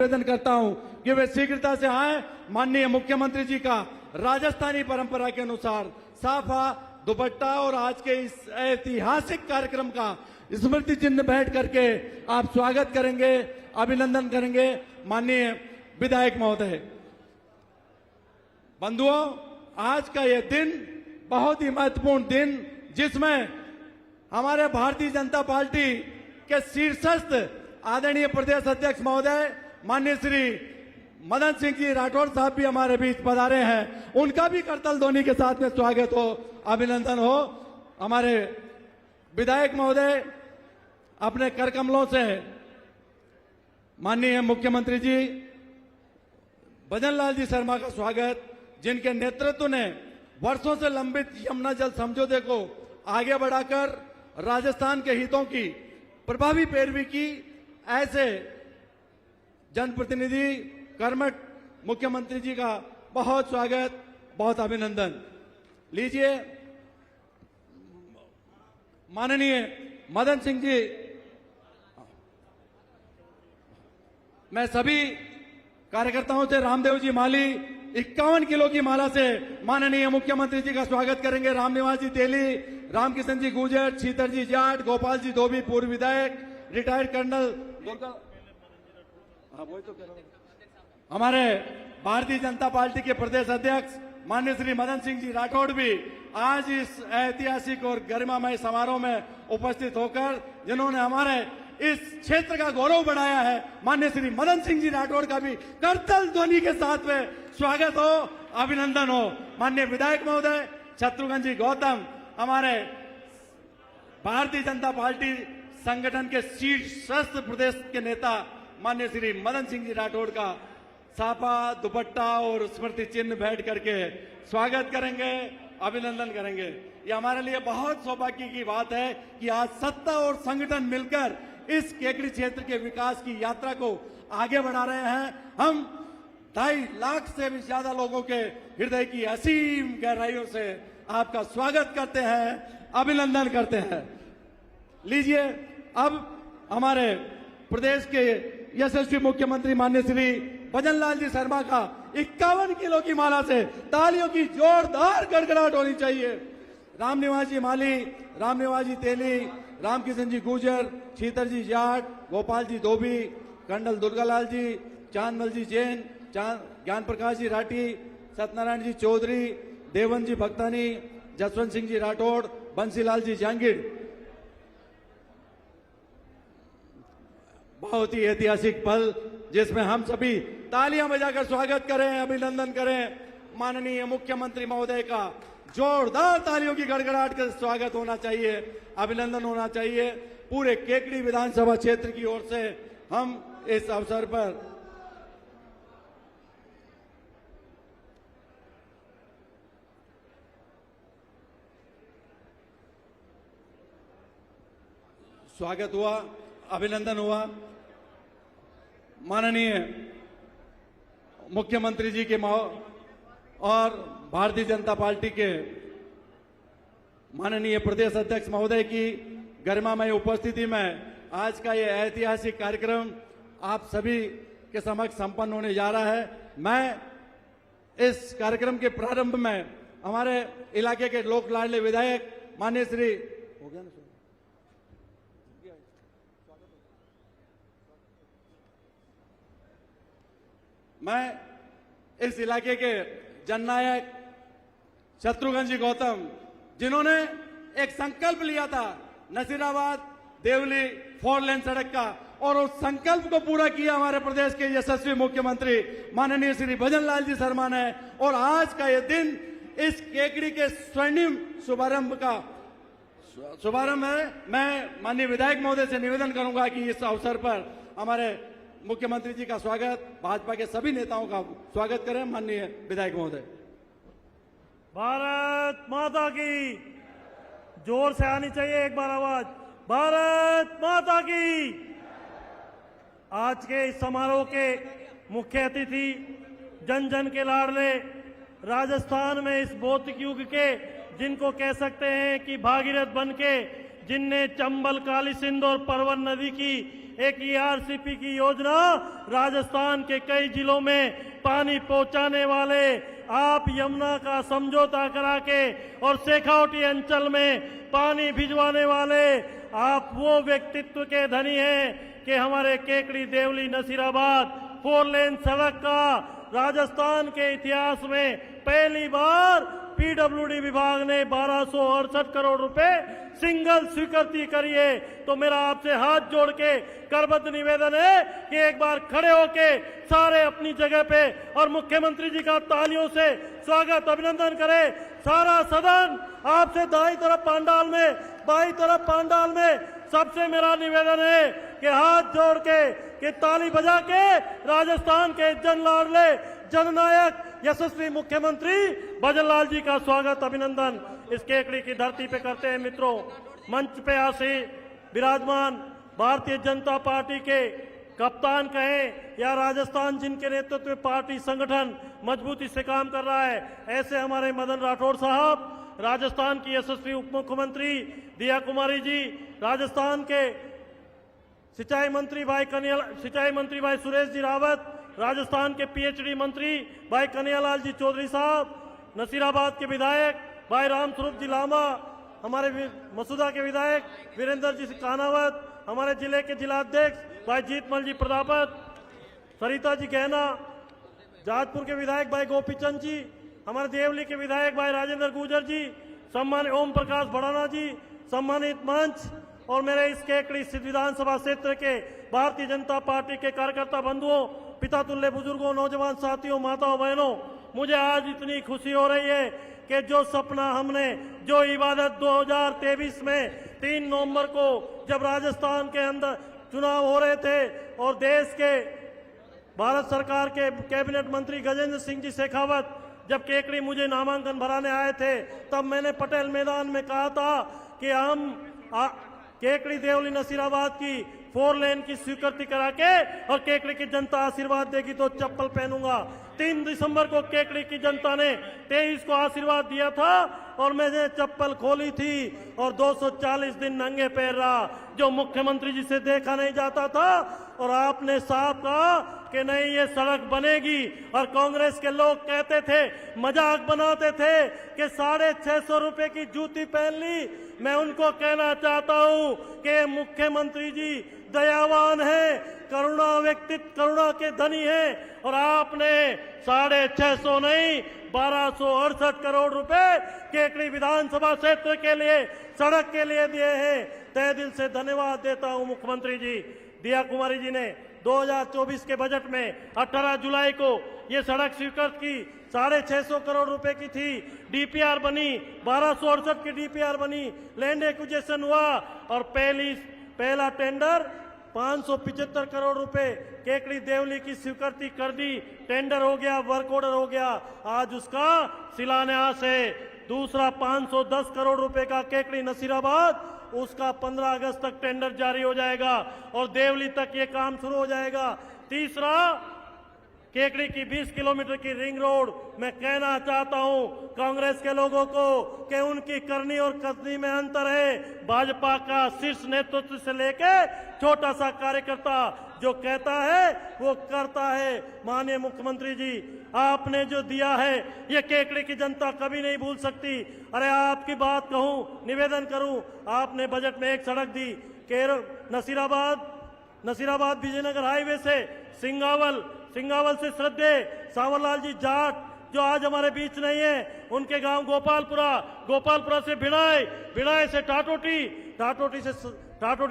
निवेदन करता हूं कि वे शीघ्रता से आए। माननीय मुख्यमंत्री जी का राजस्थानी परंपरा के अनुसार साफा, दुपट्टा और आज के इस ऐतिहासिक कार्यक्रम का स्मृति चिन्ह भेंट करके आप स्वागत करेंगे, अभिनंदन करेंगे। माननीय विधायक महोदय, बंधुओं, आज का यह दिन बहुत ही महत्वपूर्ण दिन, जिसमें हमारे भारतीय जनता पार्टी के शीर्षस्थ आदरणीय प्रदेश अध्यक्ष महोदय माननीय श्री मदन सिंह जी राठौड़ साहब भी हमारे बीच पधारे हैं। उनका भी करतल ध्वनि के साथ में स्वागत हो, अभिनंदन हो। हमारे विधायक महोदय अपने कर कमलों से माननीय मुख्यमंत्री जी भजनलाल जी शर्मा का स्वागत, जिनके नेतृत्व ने वर्षों से लंबित यमुना जल समझौते को आगे बढ़ाकर राजस्थान के हितों की प्रभावी पैरवी की, ऐसे जनप्रतिनिधि कर्मठ मुख्यमंत्री जी का बहुत स्वागत, बहुत अभिनंदन। लीजिए, माननीय मदन सिंह जी, मैं सभी कार्यकर्ताओं से रामदेव जी माली 51 किलो की माला से माननीय मुख्यमंत्री जी का स्वागत करेंगे। रामनिवास जी तेली, रामकिशन जी गुर्जर, शीतर जी जाट, गोपाल जी धोबी पूर्व विधायक, रिटायर्ड कर्नल वही तो कह रहा हूं, हमारे भारतीय जनता पार्टी के प्रदेश अध्यक्ष माननीय श्री मदन सिंह जी राठौड़ भी आज इस ऐतिहासिक और गरिमामय समारोह में उपस्थित होकर जिन्होंने हमारे इस क्षेत्र का गौरव बढ़ाया है, माननीय श्री मदन सिंह जी राठौड़ का भी करतल ध्वनि के साथ में स्वागत हो, अभिनंदन हो। माननीय विधायक महोदय शत्रुघ्न जी गौतम, हमारे भारतीय जनता पार्टी संगठन के शीर्षस्थ प्रदेश के नेता माननीय श्री मदन सिंह जी राठौड़ का साफा, दुपट्टा और स्मृति चिन्ह भेंट करके स्वागत करेंगे, अभिनंदन करेंगे। ये हमारे लिए बहुत सौभाग्य की बात है कि आज सत्ता और संगठन मिलकर इस केकड़ी क्षेत्र के विकास की यात्रा को आगे बढ़ा रहे हैं। हम 2.5 लाख से भी ज्यादा लोगों के हृदय की असीम गहराइयों से आपका स्वागत करते हैं, अभिनंदन करते हैं। लीजिए, अब हमारे प्रदेश के यशस्वी मुख्यमंत्री माननीय श्री भजनलाल जी शर्मा का 51 किलो की माला से तालियों की जोरदार गड़गड़ाहट होनी चाहिए। रामनिवास जी माली, रामनिवास जी तेली, रामकिशन जी गुर्जर, शीतर जी जाट, गोपाल जी धोबी, कर्नल दुर्गालाल जी, चांदमल जी जैन, ज्ञान प्रकाश जी राठी, सत्यनारायण जी चौधरी, देवन जी भक्तानी, जसवंत सिंह जी राठौड़, बंसीलाल जी जहांगीर। बहुत ही ऐतिहासिक पल, जिसमें हम सभी तालियां बजाकर स्वागत करें, अभिनंदन करें। माननीय मुख्यमंत्री महोदय का जोरदार तालियों की गड़गड़ाहट के स्वागत होना चाहिए, अभिनंदन होना चाहिए। पूरे केकड़ी विधानसभा क्षेत्र की ओर से हम इस अवसर पर स्वागत हुआ, अभिनंदन हुआ। माननीय मुख्यमंत्री जी के और भारतीय जनता पार्टी के माननीय प्रदेश अध्यक्ष महोदय की गरिमामय उपस्थिति में आज का यह ऐतिहासिक कार्यक्रम आप सभी के समक्ष संपन्न होने जा रहा है। मैं इस कार्यक्रम के प्रारंभ में हमारे इलाके के लोक लाडले विधायक माननीय श्री मैं इस इलाके के जननायक शत्रुघ्न जी गौतम, जिन्होंने एक संकल्प लिया था नसीराबाद देवली 4 लेन सड़क का, और उस संकल्प को पूरा किया हमारे प्रदेश के यशस्वी मुख्यमंत्री माननीय श्री भजनलाल जी शर्मा ने। और आज का यह दिन इस केकड़ी के स्वर्णिम शुभारंभ है। मैं माननीय विधायक महोदय से निवेदन करूंगा कि इस अवसर पर हमारे मुख्यमंत्री जी का स्वागत, भाजपा के सभी नेताओं का स्वागत करें। माननीय विधायक महोदय। भारत माता की, जोर से आनी चाहिए एक बार आवाज, भारत माता की। आज के इस समारोह के मुख्य अतिथि, जन जन के लाडले, राजस्थान में इस भौतिक युग के, जिनको कह सकते हैं कि भागीरथ बनके जिनने चंबल, काली सिंध और परवन नदी की एक ERCP की योजना राजस्थान के कई जिलों में पानी पहुंचाने वाले, आप यमुना का समझौता करा के और शेखावटी अंचल में पानी भिजवाने वाले, आप वो व्यक्तित्व के धनी हैं कि हमारे केकड़ी देवली नसीराबाद 4 लेन सड़क का राजस्थान के इतिहास में पहली बार PWD विभाग ने 1268 करोड़ रुपए सिंगल स्वीकृति करी है। तो मेरा आपसे हाथ जोड़ के करबद्ध निवेदन है कि एक बार खड़े होके सारे अपनी जगह पे और मुख्यमंत्री जी का तालियों से स्वागत अभिनंदन करें। सारा सदन आपसे दाई तरफ पांडाल में, बाई तरफ पांडाल में सबसे मेरा निवेदन है कि हाथ जोड़ के ताली बजा के राजस्थान के जन लाडले जननायक यशस्वी मुख्यमंत्री भजनलाल जी का स्वागत अभिनंदन इस केकड़ी की धरती पे करते हैं। मित्रों, मंच पे आसी विराजमान भारतीय जनता पार्टी के कप्तान कहें या राजस्थान जिनके नेतृत्व में पार्टी संगठन मजबूती से काम कर रहा है, ऐसे हमारे मदन राठौड़ साहब, राजस्थान की यशस्वी उप मुख्यमंत्री दिया कुमारी जी, राजस्थान के सिंचाई मंत्री भाई सुरेश जी रावत, राजस्थान के PhD मंत्री भाई कन्हैयालाल जी चौधरी साहब, नसीराबाद के विधायक भाई रामस्वरूप जी लांबा, हमारे मसूदा के विधायक वीरेंद्र जी कानावत, हमारे जिले के जिलाध्यक्ष भाई जीतमल जी प्रतापत, सरिता जी गहना, जाजपुर के विधायक भाई गोपीचंद जी, हमारे देवली के विधायक भाई राजेंद्र गुर्जर जी, सम्मानित ओम प्रकाश भड़ाना जी, सम्मानित मंच और मेरे इस केकड़ी स्थित विधानसभा क्षेत्र के भारतीय जनता पार्टी के कार्यकर्ता बंधुओं, पिता तुल्य बुजुर्गों, नौजवान साथियों, माताओं बहनों, मुझे आज इतनी खुशी हो रही है कि जो सपना हमने, जो इबादत 2023 में 3 नवंबर को जब राजस्थान के अंदर चुनाव हो रहे थे और देश के भारत सरकार के कैबिनेट मंत्री गजेंद्र सिंह जी शेखावत जब केकड़ी मुझे नामांकन भराने आए थे, तब मैंने पटेल मैदान में कहा था कि हम केकड़ी देवली नसीराबाद की 4 लेन की स्वीकृति करा के और केकड़ी की जनता आशीर्वाद देगी तो चप्पल पहनूंगा। 3 दिसंबर को केकड़ी की जनता ने 23 को आशीर्वाद दिया था और मैंने चप्पल खोली थी और 240 दिन नंगे पैर रहा, जो मुख्यमंत्री जी से देखा नहीं जाता था। और आपने साफ कहा कि नहीं ये सड़क बनेगी और कांग्रेस के लोग कहते थे, मजाक बनाते थे कि 650 रुपए की जूती पहन ली। मैं उनको कहना चाहता हूं कि मुख्यमंत्री जी दयावान है, करुणा के धनी है और आपने 650 नहीं 1268 करोड़ रुपए केकड़ी विधानसभा क्षेत्र के लिए सड़क के लिए दिए हैं। तहे दिल से धन्यवाद देता हूं मुख्यमंत्री जी। दिया कुमारी जी ने 2024 के बजट में 18 जुलाई को ये सड़क स्वीकृत की, 650 करोड़ रुपए की थी, DPR बनी, 1268 की DPR बनी, लैंड एक्विजिशन हुआ और पहला टेंडर 575 करोड़ रुपए केकड़ी देवली की स्वीकृति कर दी, टेंडर हो गया, वर्क ऑर्डर हो गया, आज उसका शिलान्यास है। दूसरा 510 करोड़ रुपए का केकड़ी नसीराबाद, उसका 15 अगस्त तक टेंडर जारी हो जाएगा और देवली तक ये काम शुरू हो जाएगा। तीसरा केकड़ी की 20 किलोमीटर की रिंग रोड, मैं कहना चाहता हूं कांग्रेस के लोगों को कि उनकी करनी और कसनी में अंतर है। भाजपा का शीर्ष नेतृत्व से लेके छोटा सा कार्यकर्ता जो कहता है वो करता है। माननीय मुख्यमंत्री जी, आपने जो दिया है ये केकड़ी की जनता कभी नहीं भूल सकती। अरे आपकी बात कहूं, निवेदन करूं, आपने बजट में एक सड़क दी नसीराबाद विजयनगर हाईवे से सिंगावल से श्रद्धेय सांवरलाल जी जाट जो आज हमारे बीच नहीं है, उनके गांव गोपालपुरा से भिड़ाई से टाटोटी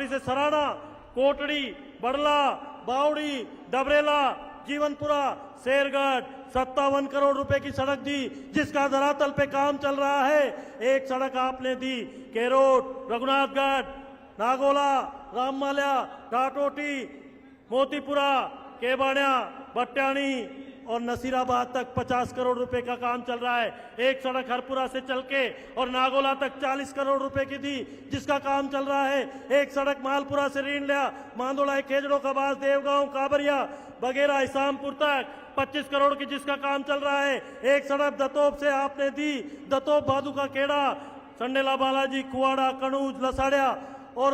से सराड़ा, कोटड़ी, बड़ला, बावड़ी, डबरेला, जीवनपुरा, शेरगढ़ 57 करोड़ रुपए की सड़क दी, जिसका धरातल पे काम चल रहा है। एक सड़क आपने दी केरोट, रघुनाथगढ़, नागोला, राममाल्या, टाटोटी, मोतीपुरा, केबाड़िया, बट्टानी और नसीराबाद तक 50 करोड़ रुपए का काम चल रहा है। एक सड़क हरपुरा से चल के और नागोला तक 40 करोड़ रुपए की थी, जिसका काम चल रहा है। एक सड़क मालपुरा से रींडल्या, मांदोला, खेजड़ो का बास, देवगांव, काबरिया, बगेरा, इसामपुर तक 25 करोड़ की जिसका काम चल रहा है। एक सड़क दतोप से आपने दी, दतोप भादू का खेड़ा, संडेला बालाजी, कुआड़ा, कणूज, लसाड़िया और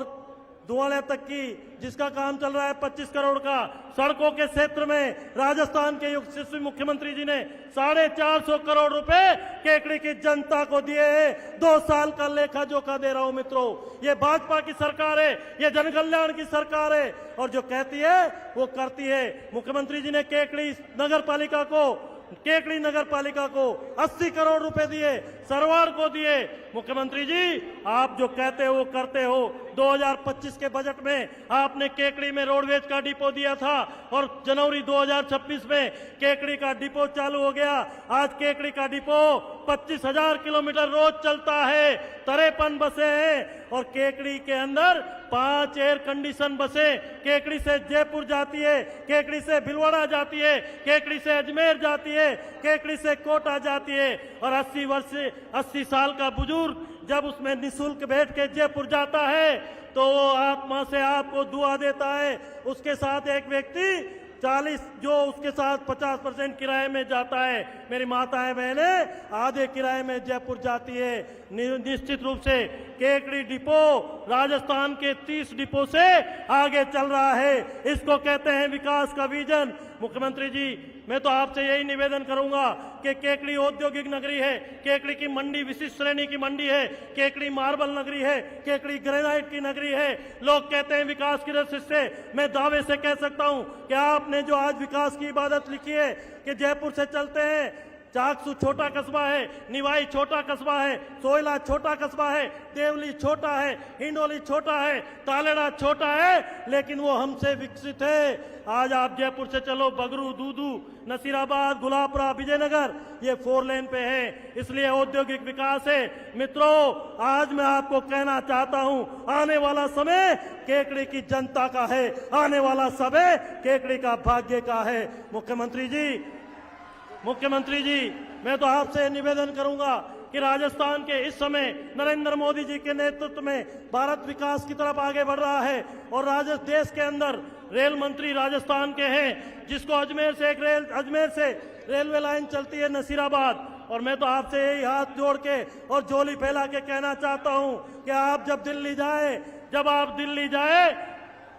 दुआले तक की, जिसका काम चल रहा है 25 करोड़ का। सड़कों के क्षेत्र में राजस्थान के यशस्वी मुख्यमंत्री जी ने 450 करोड़ रुपए केकड़ी की जनता को दिए हैं। 2 साल का लेखा जोखा दे रहा हूं मित्रों। ये भाजपा की सरकार है, ये जन कल्याण की सरकार है, और जो कहती है वो करती है। मुख्यमंत्री जी ने केकड़ी नगर पालिका को 80 करोड़ रुपए दिए, सरवार को दिए। मुख्यमंत्री जी, आप जो कहते हो वो करते हो। 2025 के बजट में आपने केकड़ी में रोडवेज का डिपो दिया था और जनवरी 2026 में केकड़ी का डिपो चालू हो गया। आज केकड़ी का डिपो 25,000 किलोमीटर रोज चलता है, 53 बसें हैं और केकड़ी के अंदर 5 एयर कंडीशन बसें केकड़ी से जयपुर जाती है, केकड़ी से भिलवाड़ा जाती है, केकड़ी से अजमेर जाती है, केकड़ी से कोटा जाती है। और 80 साल का बुजुर्ग जब उसमें निःशुल्क बैठ के जयपुर जाता है तो वो आत्मा से आपको दुआ देता है। उसके साथ एक व्यक्ति 40 जो उसके साथ 50% किराए में जाता है। मेरी माताएं बहनें आधे किराए में जयपुर जाती है। निश्चित रूप से केकड़ी डिपो राजस्थान के 30 डिपो से आगे चल रहा है। इसको कहते हैं विकास का विजन। मुख्यमंत्री जी, मैं तो आपसे यही निवेदन करूंगा कि केकड़ी औद्योगिक नगरी है, केकड़ी की मंडी विशिष्ट श्रेणी की मंडी है, केकड़ी मार्बल नगरी है, केकड़ी ग्रेनाइट की नगरी है। लोग कहते हैं विकास की दृष्टि से, मैं दावे से कह सकता हूं कि आपने जो आज विकास की इबादत लिखी है कि जयपुर से चलते हैं, चाकसू छोटा कस्बा है, निवाई छोटा कस्बा है, सोयला छोटा कस्बा है, देवली छोटा है, हिंडोली छोटा है, तालेड़ा छोटा है, लेकिन वो हमसे विकसित है। आज आप जयपुर से चलो, बगरू, दूदू, नसीराबाद, गुलाबपुरा, विजयनगर, ये 4 लेन पे है, इसलिए औद्योगिक विकास है। मित्रों, आज मैं आपको कहना चाहता हूं, आने वाला समय केकड़ी की जनता का है, आने वाला समय केकड़ी का भाग्य का है। मुख्यमंत्री जी, मैं तो आपसे निवेदन करूंगा कि राजस्थान के इस समय नरेंद्र मोदी जी के नेतृत्व में भारत विकास की तरफ आगे बढ़ रहा है और देश के अंदर रेल मंत्री राजस्थान के हैं, जिसको अजमेर से रेलवे लाइन चलती है नसीराबाद। और मैं तो आपसे यही हाथ जोड़ के और झोली फैला के कहना चाहता हूं कि आप जब आप दिल्ली जाए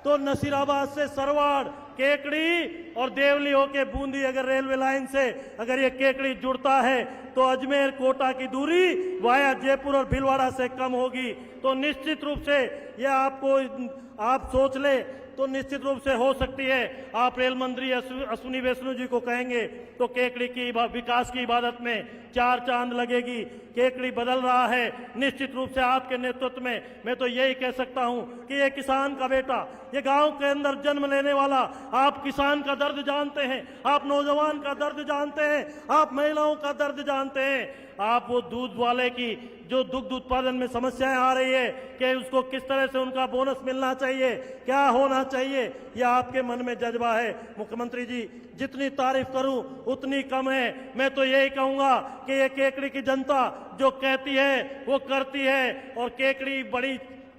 तो नसीराबाद से सरवाड़, केकड़ी और देवली होके बूंदी अगर रेलवे लाइन से अगर ये केकड़ी जुड़ता है तो अजमेर कोटा की दूरी वाया जयपुर और भिलवाड़ा से कम होगी। तो निश्चित रूप से ये आप सोच ले तो निश्चित रूप से हो सकती है। आप रेल मंत्री अश्विनी वैष्णव जी को कहेंगे तो केकड़ी की विकास की इबादत में 4 चांद लगेगी। केकड़ी बदल रहा है निश्चित रूप से आपके नेतृत्व में। मैं तो यही कह सकता हूं कि ये किसान का बेटा, ये गांव के अंदर जन्म लेने वाला, आप किसान का दर्द जानते हैं, आप नौजवान का दर्द जानते हैं, आप महिलाओं का दर्द जानते हैं। आप वो दूध वाले की जो दुग्ध उत्पादन में समस्याएं आ रही है कि उसको किस तरह से उनका बोनस मिलना चाहिए, क्या होना चाहिए, यह आपके मन में जज्बा है। मुख्यमंत्री जी, जितनी तारीफ करूं उतनी कम है। मैं तो यही कहूंगा कि ये केकड़ी की जनता जो कहती है वो करती है। और केकड़ी बड़ी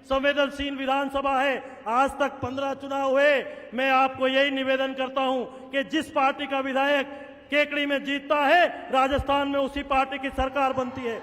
संवेदनशील विधानसभा है। आज तक 15 चुनाव हुए। मैं आपको यही निवेदन करता हूं कि जिस पार्टी का विधायक केकड़ी में जीतता है, राजस्थान में उसी पार्टी की सरकार बनती है।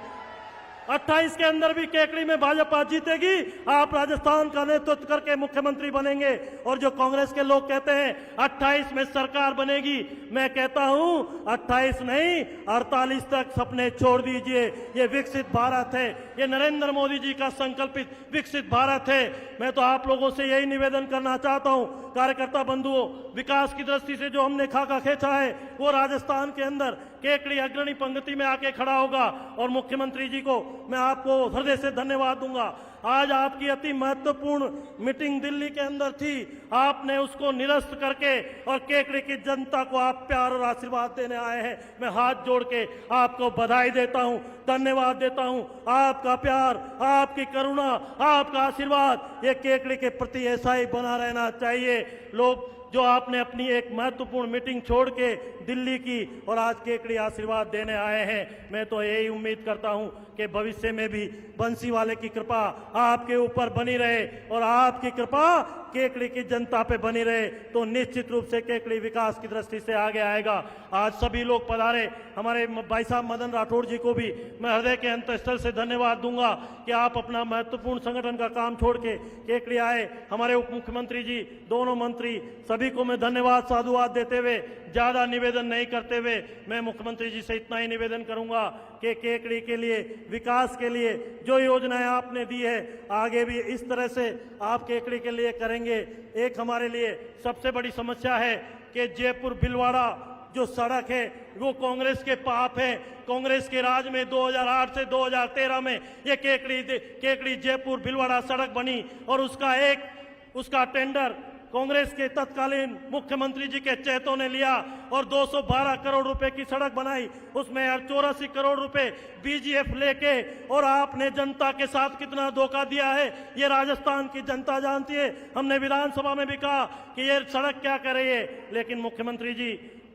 28 के अंदर भी केकड़ी में भाजपा जीतेगी, आप राजस्थान का नेतृत्व करके मुख्यमंत्री बनेंगे। और जो कांग्रेस के लोग कहते हैं 28 में सरकार बनेगी, मैं कहता हूं 28 नहीं 48 तक सपने छोड़ दीजिए। ये विकसित भारत है, ये नरेंद्र मोदी जी का संकल्पित विकसित भारत है। मैं तो आप लोगों से यही निवेदन करना चाहता हूं, कार्यकर्ता बंधुओं, विकास की दृष्टि से जो हमने खाका खींचा है वो राजस्थान के अंदर केकड़ी अग्रणी पंक्ति में आके खड़ा होगा। और मुख्यमंत्री जी को मैं आपको हृदय से धन्यवाद दूंगा। आज आपकी अति महत्वपूर्ण मीटिंग दिल्ली के अंदर थी, आपने उसको निरस्त करके और केकड़ी की जनता को आप प्यार और आशीर्वाद देने आए हैं। मैं हाथ जोड़ के आपको बधाई देता हूं, धन्यवाद देता हूं। आपका प्यार, आपकी करुणा, आपका आशीर्वाद ये केकड़ी के प्रति ऐसा ही बना रहना चाहिए। लोग जो आपने अपनी एक महत्वपूर्ण मीटिंग छोड़ के दिल्ली की और आज केकड़ी आशीर्वाद देने आए हैं, मैं तो यही उम्मीद करता हूं कि भविष्य में भी बंसी वाले की कृपा आपके ऊपर बनी रहे और आपकी कृपा केकड़ी की जनता पे बनी रहे तो निश्चित रूप से केकड़ी विकास की दृष्टि से आगे आएगा। आज सभी लोग पधारे, हमारे भाई साहब मदन राठौड़ जी को भी मैं हृदय के अंतःस्थल से धन्यवाद दूंगा कि आप अपना महत्वपूर्ण संगठन का काम छोड़ के केकड़ी आए। हमारे उप मुख्यमंत्री जी, दोनों मंत्री, सभी को मैं धन्यवाद साधुवाद देते हुए ज्यादा निवेदन नहीं करते हुए मैं मुख्यमंत्री जी से इतना ही निवेदन करूंगा कि केकड़ी के लिए, विकास के लिए जो योजनाएं आपने दी है आगे भी इस तरह से आप केकड़ी के लिए करेंगे। एक हमारे लिए सबसे बड़ी समस्या है कि जयपुर भीलवाड़ा जो सड़क है वो कांग्रेस के पाप है। कांग्रेस के राज में 2008 से 2013 में ये केकड़ी जयपुर भीलवाड़ा सड़क बनी और उसका टेंडर कांग्रेस के तत्कालीन मुख्यमंत्री जी के चेतों ने लिया और 212 करोड़ रुपए की सड़क बनाई। उसमें 84 करोड़ रुपए बीजीएफ लेके, और आपने जनता के साथ कितना धोखा दिया है ये राजस्थान की जनता जानती है। हमने विधानसभा में भी कहा कि ये सड़क क्या कर रही है, लेकिन मुख्यमंत्री जी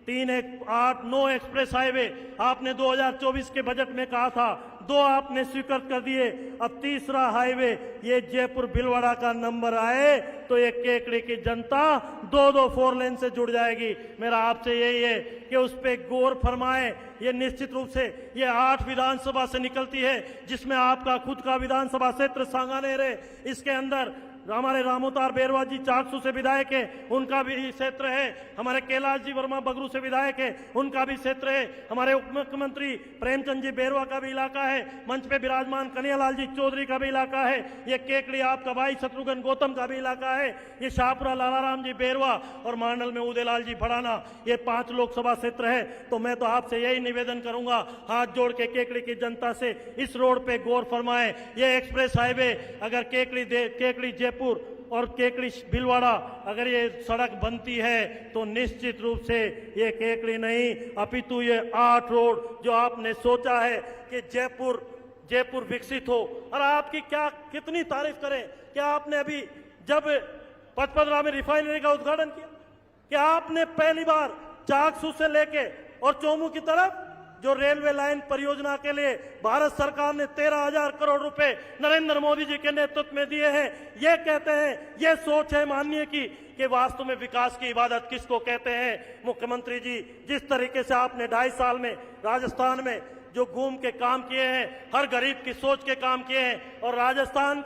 3-8-9 एक्सप्रेस हाईवे आपने 2024 के बजट में कहा था, 2 आपने स्वीकृत कर दिए। अब तीसरा हाईवे ये जयपुर भीलवाड़ा का नंबर आए तो ये केकड़ी की जनता 2-2 4 लेन से जुड़ जाएगी। मेरा आपसे यही है कि उस पे गौर फरमाएं। ये निश्चित रूप से ये 8 विधानसभा से निकलती है, जिसमें आपका खुद का विधानसभा क्षेत्र सांगानेर है। इसके अंदर हमारे रामोतार बेरवा जी 400 से विधायक है, उनका भी क्षेत्र है। हमारे कैलाश जी वर्मा बगरू से विधायक है, उनका भी क्षेत्र है। हमारे उप मुख्यमंत्री प्रेमचंद जी बेरवा का भी इलाका है। मंच पे विराजमान कन्हैयालाल जी चौधरी का भी इलाका है। ये केकड़ी आपका भाई शत्रुघ्न गौतम का भी इलाका है। ये शाहपुरा लालाराम जी बेरवा और मांडल में उदयलाल जी भड़ाना, ये 5 लोकसभा क्षेत्र है। तो मैं तो आपसे यही निवेदन करूंगा, हाथ जोड़ के केकड़ी की जनता से इस रोड पे गौर फरमाएं। ये एक्सप्रेस हाईवे अगर केकड़ी जयपुर और केकड़ी भीलवाड़ा अगर ये सड़क बनती है तो निश्चित रूप से ये केकड़ी नहीं अपितु ये 8 रोड जो आपने सोचा है कि जयपुर विकसित हो। और आपकी कितनी तारीफ करें कि आपने अभी जब पचपदरा में रिफाइनरी का उद्घाटन किया कि आपने पहली बार चाकसू से लेके और चोमू की तरफ जो रेलवे लाइन परियोजना के लिए भारत सरकार ने 13,000 करोड़ रुपए नरेंद्र मोदी जी के नेतृत्व में दिए हैं। ये कहते हैं, ये सोच है माननीय की कि वास्तव में विकास की इबादत किसको कहते हैं। मुख्यमंत्री जी, जिस तरीके से आपने 2.5 साल में राजस्थान में जो घूम के काम किए हैं, हर गरीब की सोच के काम किए हैं, और राजस्थान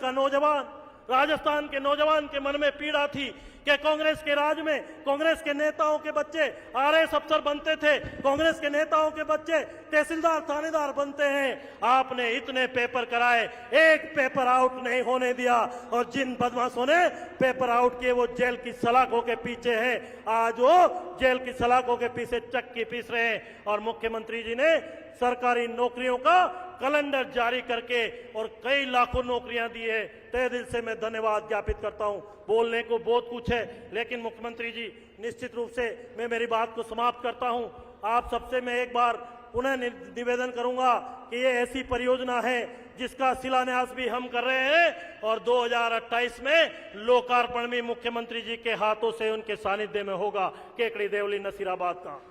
के नौजवान के मन में पीड़ा थी कि कांग्रेस के राज में कांग्रेस के नेताओं के बच्चे आरएएस अफसर बनते थे, कांग्रेस के नेताओं के बच्चे तहसीलदार थानेदार बनते हैं। आपने इतने पेपर कराए, एक पेपर आउट नहीं होने दिया, और जिन बदमाशों ने पेपर आउट किए वो जेल की सलाखों के पीछे है। आज वो जेल की सलाखों के पीछे चक्की पीस रहे हैं। और मुख्यमंत्री जी ने सरकारी नौकरियों का कैलेंडर जारी करके और कई लाखों नौकरियां दी है। तहे दिल से मैं धन्यवाद ज्ञापित करता हूं। बोलने को बहुत कुछ है, लेकिन मुख्यमंत्री जी निश्चित रूप से मैं मेरी बात को समाप्त करता हूं। आप सबसे मैं एक बार पुनः निवेदन करूंगा कि ये ऐसी परियोजना है जिसका शिलान्यास भी हम कर रहे हैं और 2028 में लोकार्पण भी मुख्यमंत्री जी के हाथों से उनके सानिध्य में होगा, केकड़ी देवली नसीराबाद का।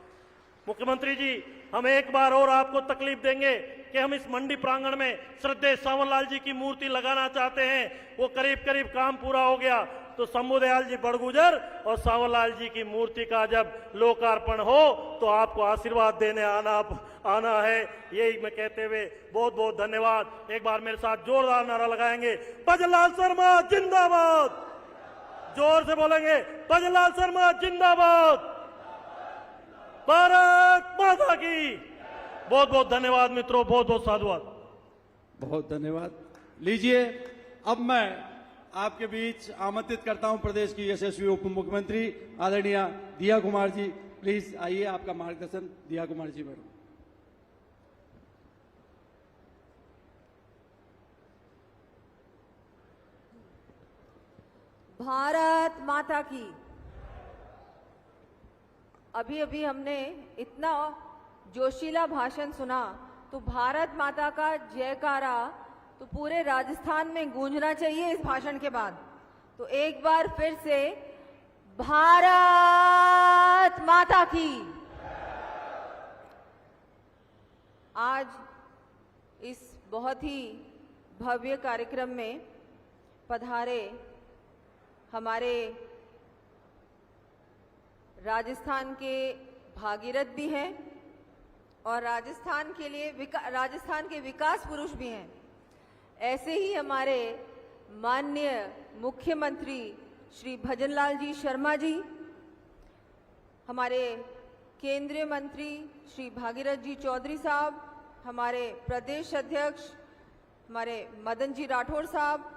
मुख्यमंत्री जी, हम एक बार और आपको तकलीफ देंगे कि हम इस मंडी प्रांगण में श्रद्धेय सावरलाल जी की मूर्ति लगाना चाहते हैं। वो करीब काम पूरा हो गया तो शंभुदयाल जी बड़गुजर और सावरलाल जी की मूर्ति का जब लोकार्पण हो तो आपको आशीर्वाद देने आना है। यही मैं कहते हुए बहुत बहुत धन्यवाद। एक बार मेरे साथ जोरदार नारा लगाएंगे, भजनलाल शर्मा जिंदाबाद। जोर से बोलेंगे, भजनलाल शर्मा जिंदाबाद, भारत माता की। बहुत बहुत धन्यवाद मित्रों, बहुत बहुत साधुवाद। बहुत धन्यवाद। लीजिए, अब मैं आपके बीच आमंत्रित करता हूं प्रदेश की यशस्वी उप मुख्यमंत्री आदरणीय दिया कुमार जी। प्लीज आइए, आपका मार्गदर्शन दिया कुमार जी मैडम। भारत माता की। अभी हमने इतना जोशीला भाषण सुना तो भारत माता का जयकारा तो पूरे राजस्थान में गूंजना चाहिए इस भाषण के बाद। तो एक बार फिर से भारत माता की। आज इस बहुत ही भव्य कार्यक्रम में पधारे हमारे राजस्थान के भागीरथ भी हैं और राजस्थान के विकास पुरुष भी हैं। ऐसे ही हमारे माननीय मुख्यमंत्री श्री भजनलाल जी शर्मा जी, हमारे केंद्रीय मंत्री श्री भागीरथ जी चौधरी साहब, हमारे प्रदेश अध्यक्ष हमारे मदन जी राठौड़ साहब,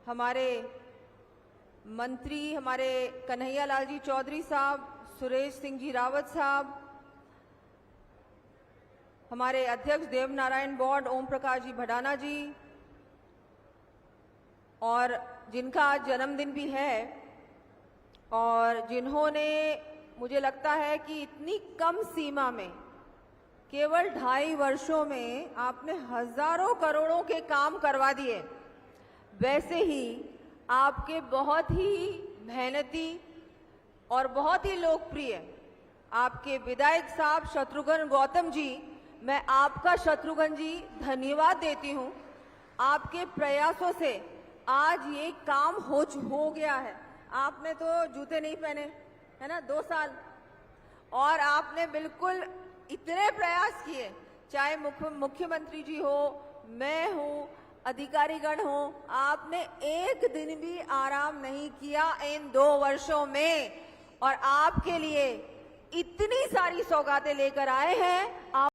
हमारे मंत्री हमारे कन्हैया लाल जी चौधरी साहब, सुरेश सिंह जी रावत साहब, हमारे अध्यक्ष देव नारायण बोर्ड ओम प्रकाश जी भडाना जी, और जिनका आज जन्मदिन भी है और जिन्होंने मुझे लगता है कि इतनी कम सीमा में केवल 2.5 वर्षों में आपने हजारों करोड़ों के काम करवा दिए। वैसे ही आपके बहुत ही मेहनती और बहुत ही लोकप्रिय आपके विधायक साहब शत्रुघ्न गौतम जी, मैं आपका शत्रुघ्न जी धन्यवाद देती हूं। आपके प्रयासों से आज ये काम हो गया है। आपने तो जूते नहीं पहने है ना 2 साल, और आपने बिल्कुल इतने प्रयास किए, चाहे मुख्यमंत्री जी हो, मैं हूँ, अधिकारीगण हो, आपने एक दिन भी आराम नहीं किया इन 2 वर्षों में, और आपके लिए इतनी सारी सौगातें लेकर आए हैं। आप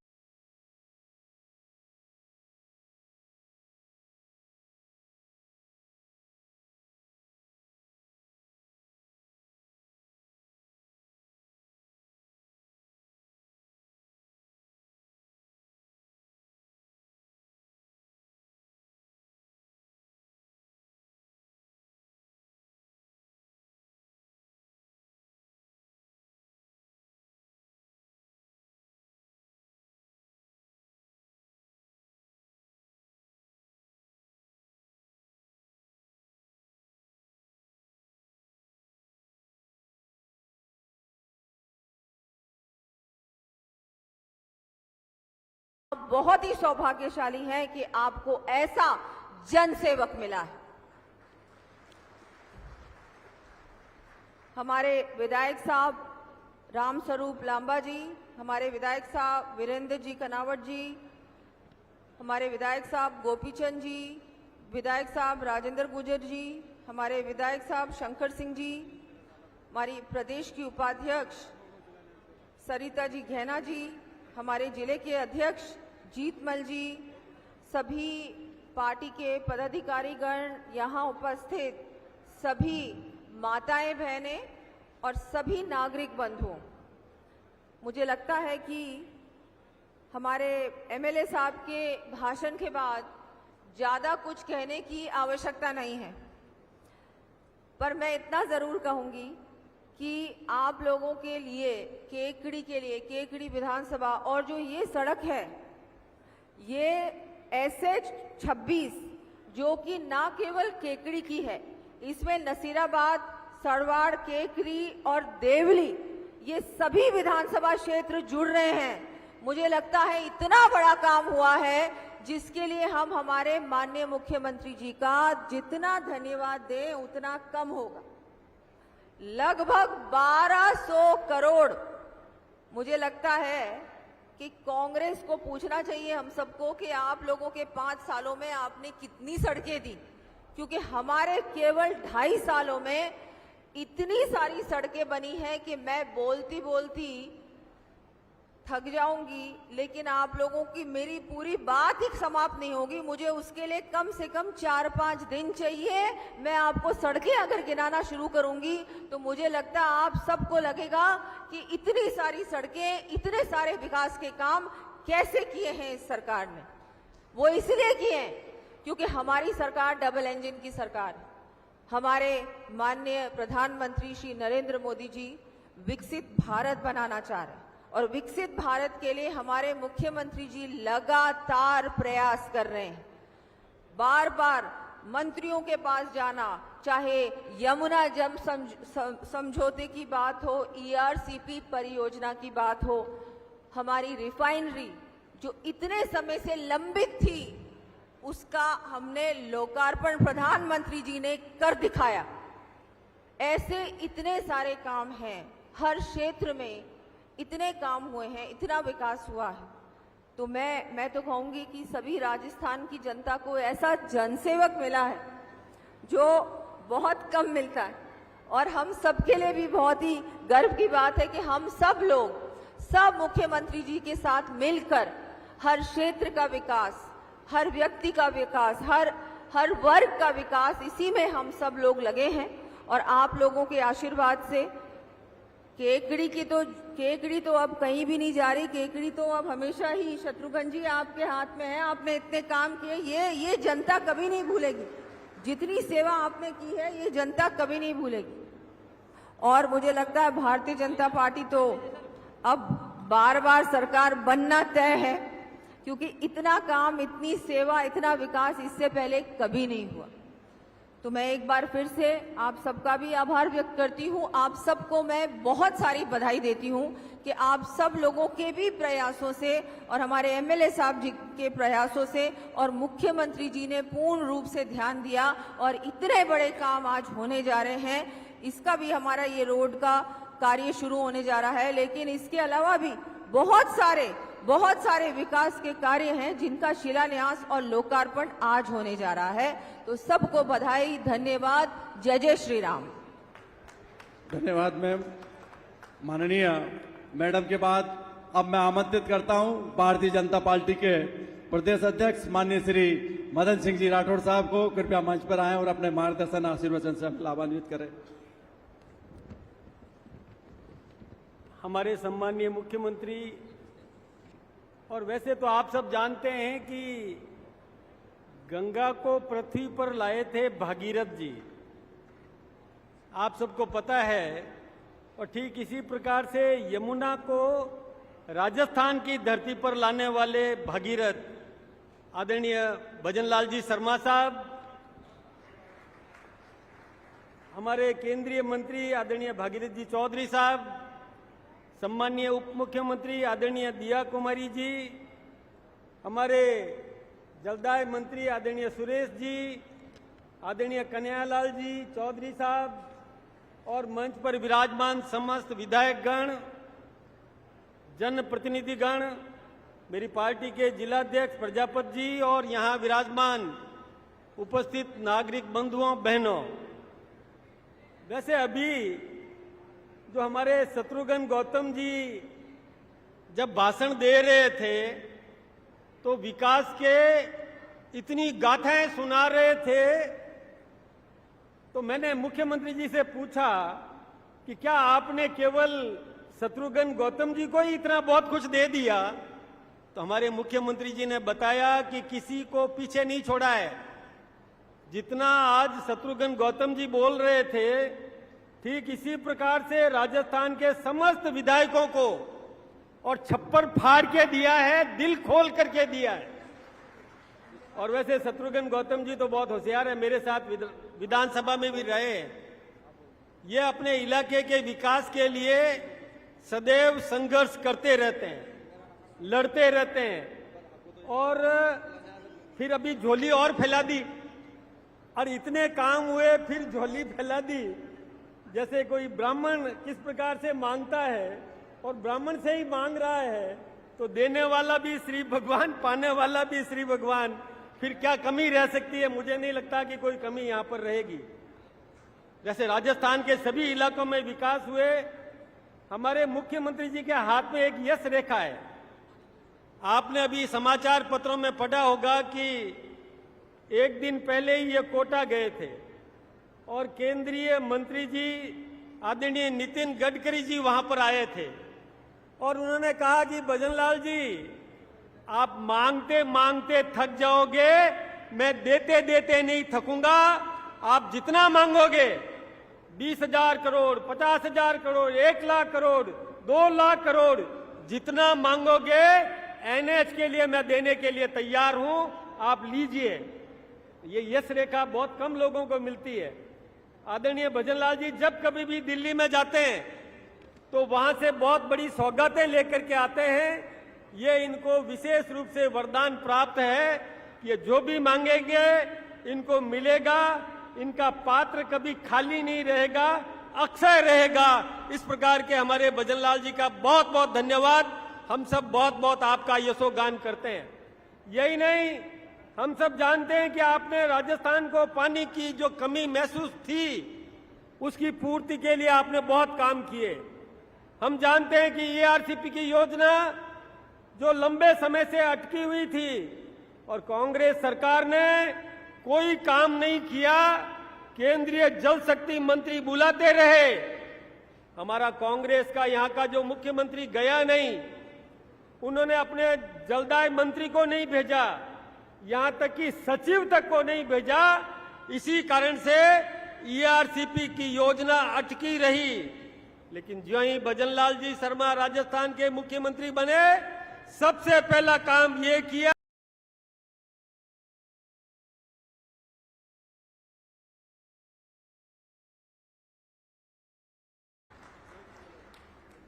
बहुत ही सौभाग्यशाली हैं कि आपको ऐसा जनसेवक मिला है। हमारे विधायक साहब राम स्वरूप लांबा जी, हमारे विधायक साहब वीरेंद्र जी कनावट जी, हमारे विधायक साहब गोपीचंद जी, विधायक साहब राजेंद्र गुर्जर जी, हमारे विधायक साहब शंकर सिंह जी, हमारी प्रदेश की उपाध्यक्ष सरिता जी घेना जी, हमारे जिले के अध्यक्ष जीतमल जी, सभी पार्टी के पदाधिकारीगण, यहाँ उपस्थित सभी माताएं बहनें और सभी नागरिक बंधुओं, मुझे लगता है कि हमारे एमएलए साहब के भाषण के बाद ज़्यादा कुछ कहने की आवश्यकता नहीं है, पर मैं इतना ज़रूर कहूँगी कि आप लोगों के लिए केकड़ी विधानसभा और जो ये सड़क है, ये SH 26 जो कि ना केवल केकड़ी की है, इसमें नसीराबाद, सरवाड़, केकड़ी और देवली ये सभी विधानसभा क्षेत्र जुड़ रहे हैं। मुझे लगता है इतना बड़ा काम हुआ है जिसके लिए हम हमारे माननीय मुख्यमंत्री जी का जितना धन्यवाद दें उतना कम होगा। लगभग 1200 करोड़, मुझे लगता है कि कांग्रेस को पूछना चाहिए हम सबको कि आप लोगों के 5 सालों में आपने कितनी सड़कें दी, क्योंकि हमारे केवल 2.5 सालों में इतनी सारी सड़कें बनी हैं कि मैं बोलती बोलती थक जाऊंगी, लेकिन आप लोगों की मेरी पूरी बात ही समाप्त नहीं होगी। मुझे उसके लिए कम से कम 4-5 दिन चाहिए। मैं आपको सड़कें अगर गिनाना शुरू करूंगी तो मुझे लगता है आप सबको लगेगा कि इतनी सारी सड़कें, इतने सारे विकास के काम कैसे किए हैं इस सरकार ने। वो इसलिए किए हैं क्योंकि हमारी सरकार डबल इंजन की सरकार है। हमारे माननीय प्रधानमंत्री श्री नरेंद्र मोदी जी विकसित भारत बनाना चाह रहे हैं, और विकसित भारत के लिए हमारे मुख्यमंत्री जी लगातार प्रयास कर रहे हैं। बार बार मंत्रियों के पास जाना, चाहे यमुना जल समझौते की बात हो, ERCP परियोजना की बात हो, हमारी रिफाइनरी जो इतने समय से लंबित थी उसका हमने लोकार्पण प्रधानमंत्री जी ने कर दिखाया। ऐसे इतने सारे काम हैं, हर क्षेत्र में इतने काम हुए हैं, इतना विकास हुआ है। तो मैं तो कहूंगी कि सभी राजस्थान की जनता को ऐसा जनसेवक मिला है जो बहुत कम मिलता है, और हम सबके लिए भी बहुत ही गर्व की बात है कि हम सब लोग, सब मुख्यमंत्री जी के साथ मिलकर हर क्षेत्र का विकास, हर व्यक्ति का विकास, हर वर्ग का विकास, इसी में हम सब लोग लगे हैं। और आप लोगों के आशीर्वाद से केकड़ी तो अब कहीं भी नहीं जा रही। केकड़ी तो अब हमेशा ही शत्रुघ्न जी आपके हाथ में है। आपने इतने काम किए, ये जनता कभी नहीं भूलेगी। जितनी सेवा आपने की है ये जनता कभी नहीं भूलेगी। और मुझे लगता है भारतीय जनता पार्टी तो अब बार सरकार बनना तय है, क्योंकि इतना काम, इतनी सेवा, इतना विकास इससे पहले कभी नहीं हुआ। तो मैं एक बार फिर से आप सबका भी आभार व्यक्त करती हूँ। आप सबको मैं बहुत सारी बधाई देती हूँ कि आप सब लोगों के भी प्रयासों से और हमारे एमएलए साहब जी के प्रयासों से और मुख्यमंत्री जी ने पूर्ण रूप से ध्यान दिया और इतने बड़े काम आज होने जा रहे हैं। इसका भी हमारा ये रोड का कार्य शुरू होने जा रहा है, लेकिन इसके अलावा भी बहुत सारे विकास के कार्य हैं जिनका शिलान्यास और लोकार्पण आज होने जा रहा है। तो सबको बधाई, धन्यवाद। जय जय श्री राम। धन्यवाद मैम। माननीय मैडम के बाद अब मैं आमंत्रित करता हूं भारतीय जनता पार्टी के प्रदेश अध्यक्ष माननीय श्री मदन सिंह जी राठौड़ साहब को। कृपया मंच पर आएं और अपने मार्गदर्शन आशीर्वचन से लाभान्वित करें। हमारे सम्माननीय मुख्यमंत्री, और वैसे तो आप सब जानते हैं कि गंगा को पृथ्वी पर लाए थे भागीरथ जी, आप सबको पता है। और ठीक इसी प्रकार से यमुना को राजस्थान की धरती पर लाने वाले भागीरथ आदरणीय भजनलाल जी शर्मा साहब, हमारे केंद्रीय मंत्री आदरणीय भागीरथ जी चौधरी साहब, सम्माननीय उप मुख्यमंत्री आदरणीय दिया कुमारी जी, हमारे जलदाय मंत्री आदरणीय सुरेश जी, आदरणीय कन्हैयालाल जी चौधरी साहब, और मंच पर विराजमान समस्त विधायकगण, जनप्रतिनिधिगण, मेरी पार्टी के जिलाध्यक्ष प्रजापति जी और यहाँ विराजमान उपस्थित नागरिक बंधुओं बहनों। वैसे अभी जो हमारे शत्रुघ्न गौतम जी जब भाषण दे रहे थे तो विकास के इतनी गाथाएं सुना रहे थे, तो मैंने मुख्यमंत्री जी से पूछा कि क्या आपने केवल शत्रुघ्न गौतम जी को ही इतना बहुत कुछ दे दिया? तो हमारे मुख्यमंत्री जी ने बताया कि किसी को पीछे नहीं छोड़ा है। जितना आज शत्रुघ्न गौतम जी बोल रहे थे, ठीक इसी प्रकार से राजस्थान के समस्त विधायकों को और छप्पर फाड़ के दिया है, दिल खोल करके दिया है। और वैसे शत्रुघ्न गौतम जी तो बहुत होशियार है, मेरे साथ विधानसभा में भी रहे। ये अपने इलाके के विकास के लिए सदैव संघर्ष करते रहते हैं, लड़ते रहते हैं, और फिर अभी झोली और फैला दी, और इतने काम हुए फिर झोली फैला दी। जैसे कोई ब्राह्मण किस प्रकार से मांगता है और ब्राह्मण से ही मांग रहा है, तो देने वाला भी श्री भगवान, पाने वाला भी श्री भगवान, फिर क्या कमी रह सकती है? मुझे नहीं लगता कि कोई कमी यहाँ पर रहेगी। जैसे राजस्थान के सभी इलाकों में विकास हुए, हमारे मुख्यमंत्री जी के हाथ में एक यश रेखा है। आपने अभी समाचार पत्रों में पढ़ा होगा कि एक दिन पहले ही ये कोटा गए थे और केंद्रीय मंत्री जी आदरणीय नितिन गडकरी जी वहां पर आए थे और उन्होंने कहा कि भजनलाल जी, आप मांगते मांगते थक जाओगे, मैं देते देते नहीं थकूंगा। आप जितना मांगोगे, 20,000 करोड़, 50,000 करोड़, 1 लाख करोड़, 2 लाख करोड़, जितना मांगोगे एनएच के लिए मैं देने के लिए तैयार हूं, आप लीजिए। ये यश रेखा बहुत कम लोगों को मिलती है। आदरणीय भजनलाल जी जब कभी भी दिल्ली में जाते हैं तो वहां से बहुत बड़ी सौगातें लेकर के आते हैं। ये इनको विशेष रूप से वरदान प्राप्त है कि ये जो भी मांगेंगे इनको मिलेगा, इनका पात्र कभी खाली नहीं रहेगा। अक्षय रहेगा। इस प्रकार के हमारे भजनलाल जी का बहुत बहुत धन्यवाद। हम सब बहुत बहुत आपका यशोगान करते हैं। यही नहीं, हम सब जानते हैं कि आपने राजस्थान को पानी की जो कमी महसूस थी उसकी पूर्ति के लिए आपने बहुत काम किए। हम जानते हैं कि ईआरसीपी की योजना जो लंबे समय से अटकी हुई थी और कांग्रेस सरकार ने कोई काम नहीं किया, केंद्रीय जल शक्ति मंत्री बुलाते रहे। हमारा कांग्रेस का यहाँ का जो मुख्यमंत्री गया नहीं, उन्होंने अपने जलदाय मंत्री को नहीं भेजा, यहाँ तक कि सचिव तक को नहीं भेजा। इसी कारण से ईआरसीपी की योजना अटकी रही। लेकिन जो ही भजनलाल जी शर्मा राजस्थान के मुख्यमंत्री बने, सबसे पहला काम ये किया।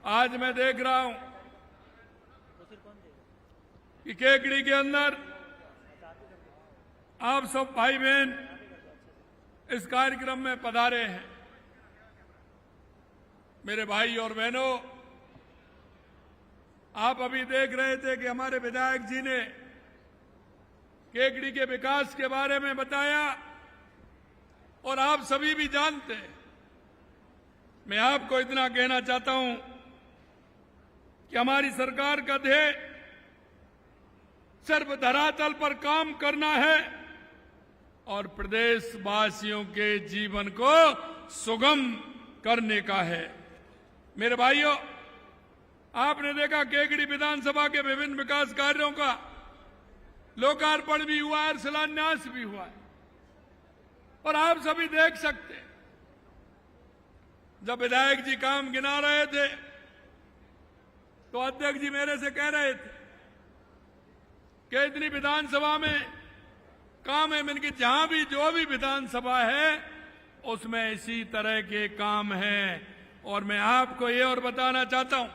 आज मैं देख रहा हूं कि केकड़ी के अंदर आप सब भाई बहन इस कार्यक्रम में पधारे हैं। मेरे भाई और बहनों, आप अभी देख रहे थे कि हमारे विधायक जी ने केकड़ी के विकास के बारे में बताया और आप सभी भी जानते हैं। मैं आपको इतना कहना चाहता हूं कि हमारी सरकार का ध्येय सिर्फ धरातल पर काम करना है और प्रदेशवासियों के जीवन को सुगम करने का है। मेरे भाइयों, आपने देखा केकड़ी विधानसभा के विभिन्न विकास कार्यों का लोकार्पण भी हुआ है और शिलान्यास भी हुआ है। और आप सभी देख सकते हैं, जब विधायक जी काम गिना रहे थे तो अध्यक्ष जी मेरे से कह रहे थे कि इतनी विधानसभा में काम है। मैंने कहा जहां भी जो भी विधानसभा है उसमें इसी तरह के काम हैं। और मैं आपको ये और बताना चाहता हूं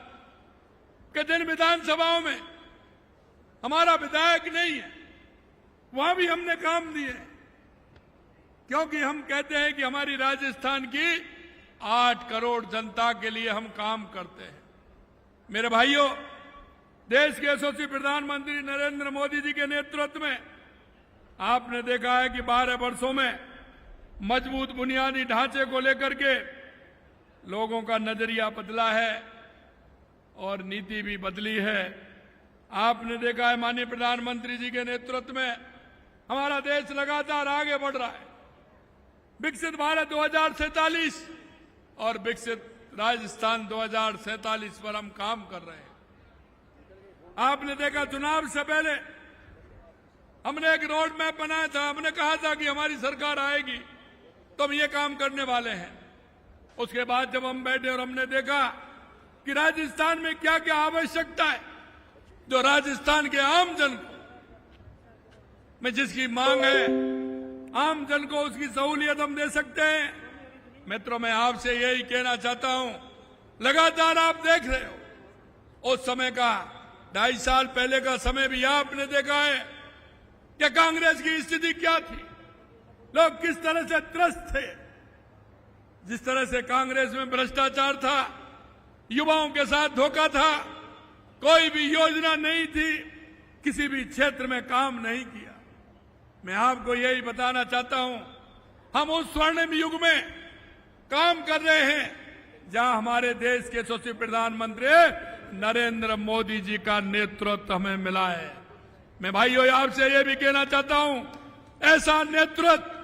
कि जिन विधानसभाओं में हमारा विधायक नहीं है वहां भी हमने काम दिए, क्योंकि हम कहते हैं कि हमारी राजस्थान की 8 करोड़ जनता के लिए हम काम करते हैं। मेरे भाइयों, देश के यशस्वी प्रधानमंत्री नरेंद्र मोदी जी के नेतृत्व में आपने देखा है कि 12 वर्षों में मजबूत बुनियादी ढांचे को लेकर के लोगों का नजरिया बदला है और नीति भी बदली है। आपने देखा है माननीय प्रधानमंत्री जी के नेतृत्व में हमारा देश लगातार आगे बढ़ रहा है। विकसित भारत 2047 और विकसित राजस्थान 2047 पर हम काम कर रहे हैं। आपने देखा चुनाव से पहले हमने एक रोड मैप बनाया था। हमने कहा था कि हमारी सरकार आएगी तो हम ये काम करने वाले हैं। उसके बाद जब हम बैठे और हमने देखा कि राजस्थान में क्या क्या आवश्यकता है, जो राजस्थान के आम जन को में जिसकी मांग है, आम जन को उसकी सहूलियत हम दे सकते हैं। मित्रों, मैं आपसे यही कहना चाहता हूं, लगातार आप देख रहे हो उस समय का 2.5 साल पहले का समय भी आपने देखा है कि कांग्रेस की स्थिति क्या थी, लोग किस तरह से त्रस्त थे। जिस तरह से कांग्रेस में भ्रष्टाचार था, युवाओं के साथ धोखा था, कोई भी योजना नहीं थी, किसी भी क्षेत्र में काम नहीं किया। मैं आपको यही बताना चाहता हूं, हम उस स्वर्णिम युग में काम कर रहे हैं जहां हमारे देश के यशस्वी प्रधानमंत्री नरेंद्र मोदी जी का नेतृत्व हमें मिला है। मैं भाइयों आपसे यह भी कहना चाहता हूं, ऐसा नेतृत्व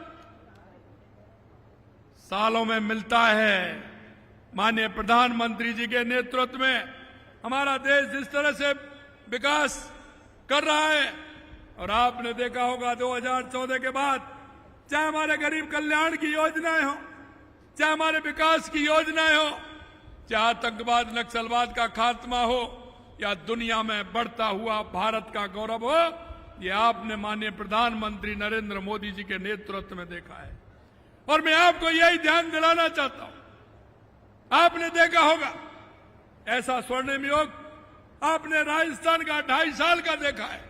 सालों में मिलता है। माननीय प्रधानमंत्री जी के नेतृत्व में हमारा देश जिस तरह से विकास कर रहा है, और आपने देखा होगा 2014 के बाद चाहे हमारे गरीब कल्याण की योजनाएं हो, चाहे हमारे विकास की योजनाएं हो, चाहे आतंकवाद नक्सलवाद का खात्मा हो या दुनिया में बढ़ता हुआ भारत का गौरव हो, ये आपने माननीय प्रधानमंत्री नरेंद्र मोदी जी के नेतृत्व में देखा है। और मैं आपको यही ध्यान दिलाना चाहता हूं, आपने देखा होगा ऐसा स्वर्णिम युग आपने राजस्थान का 2.5 साल का देखा है।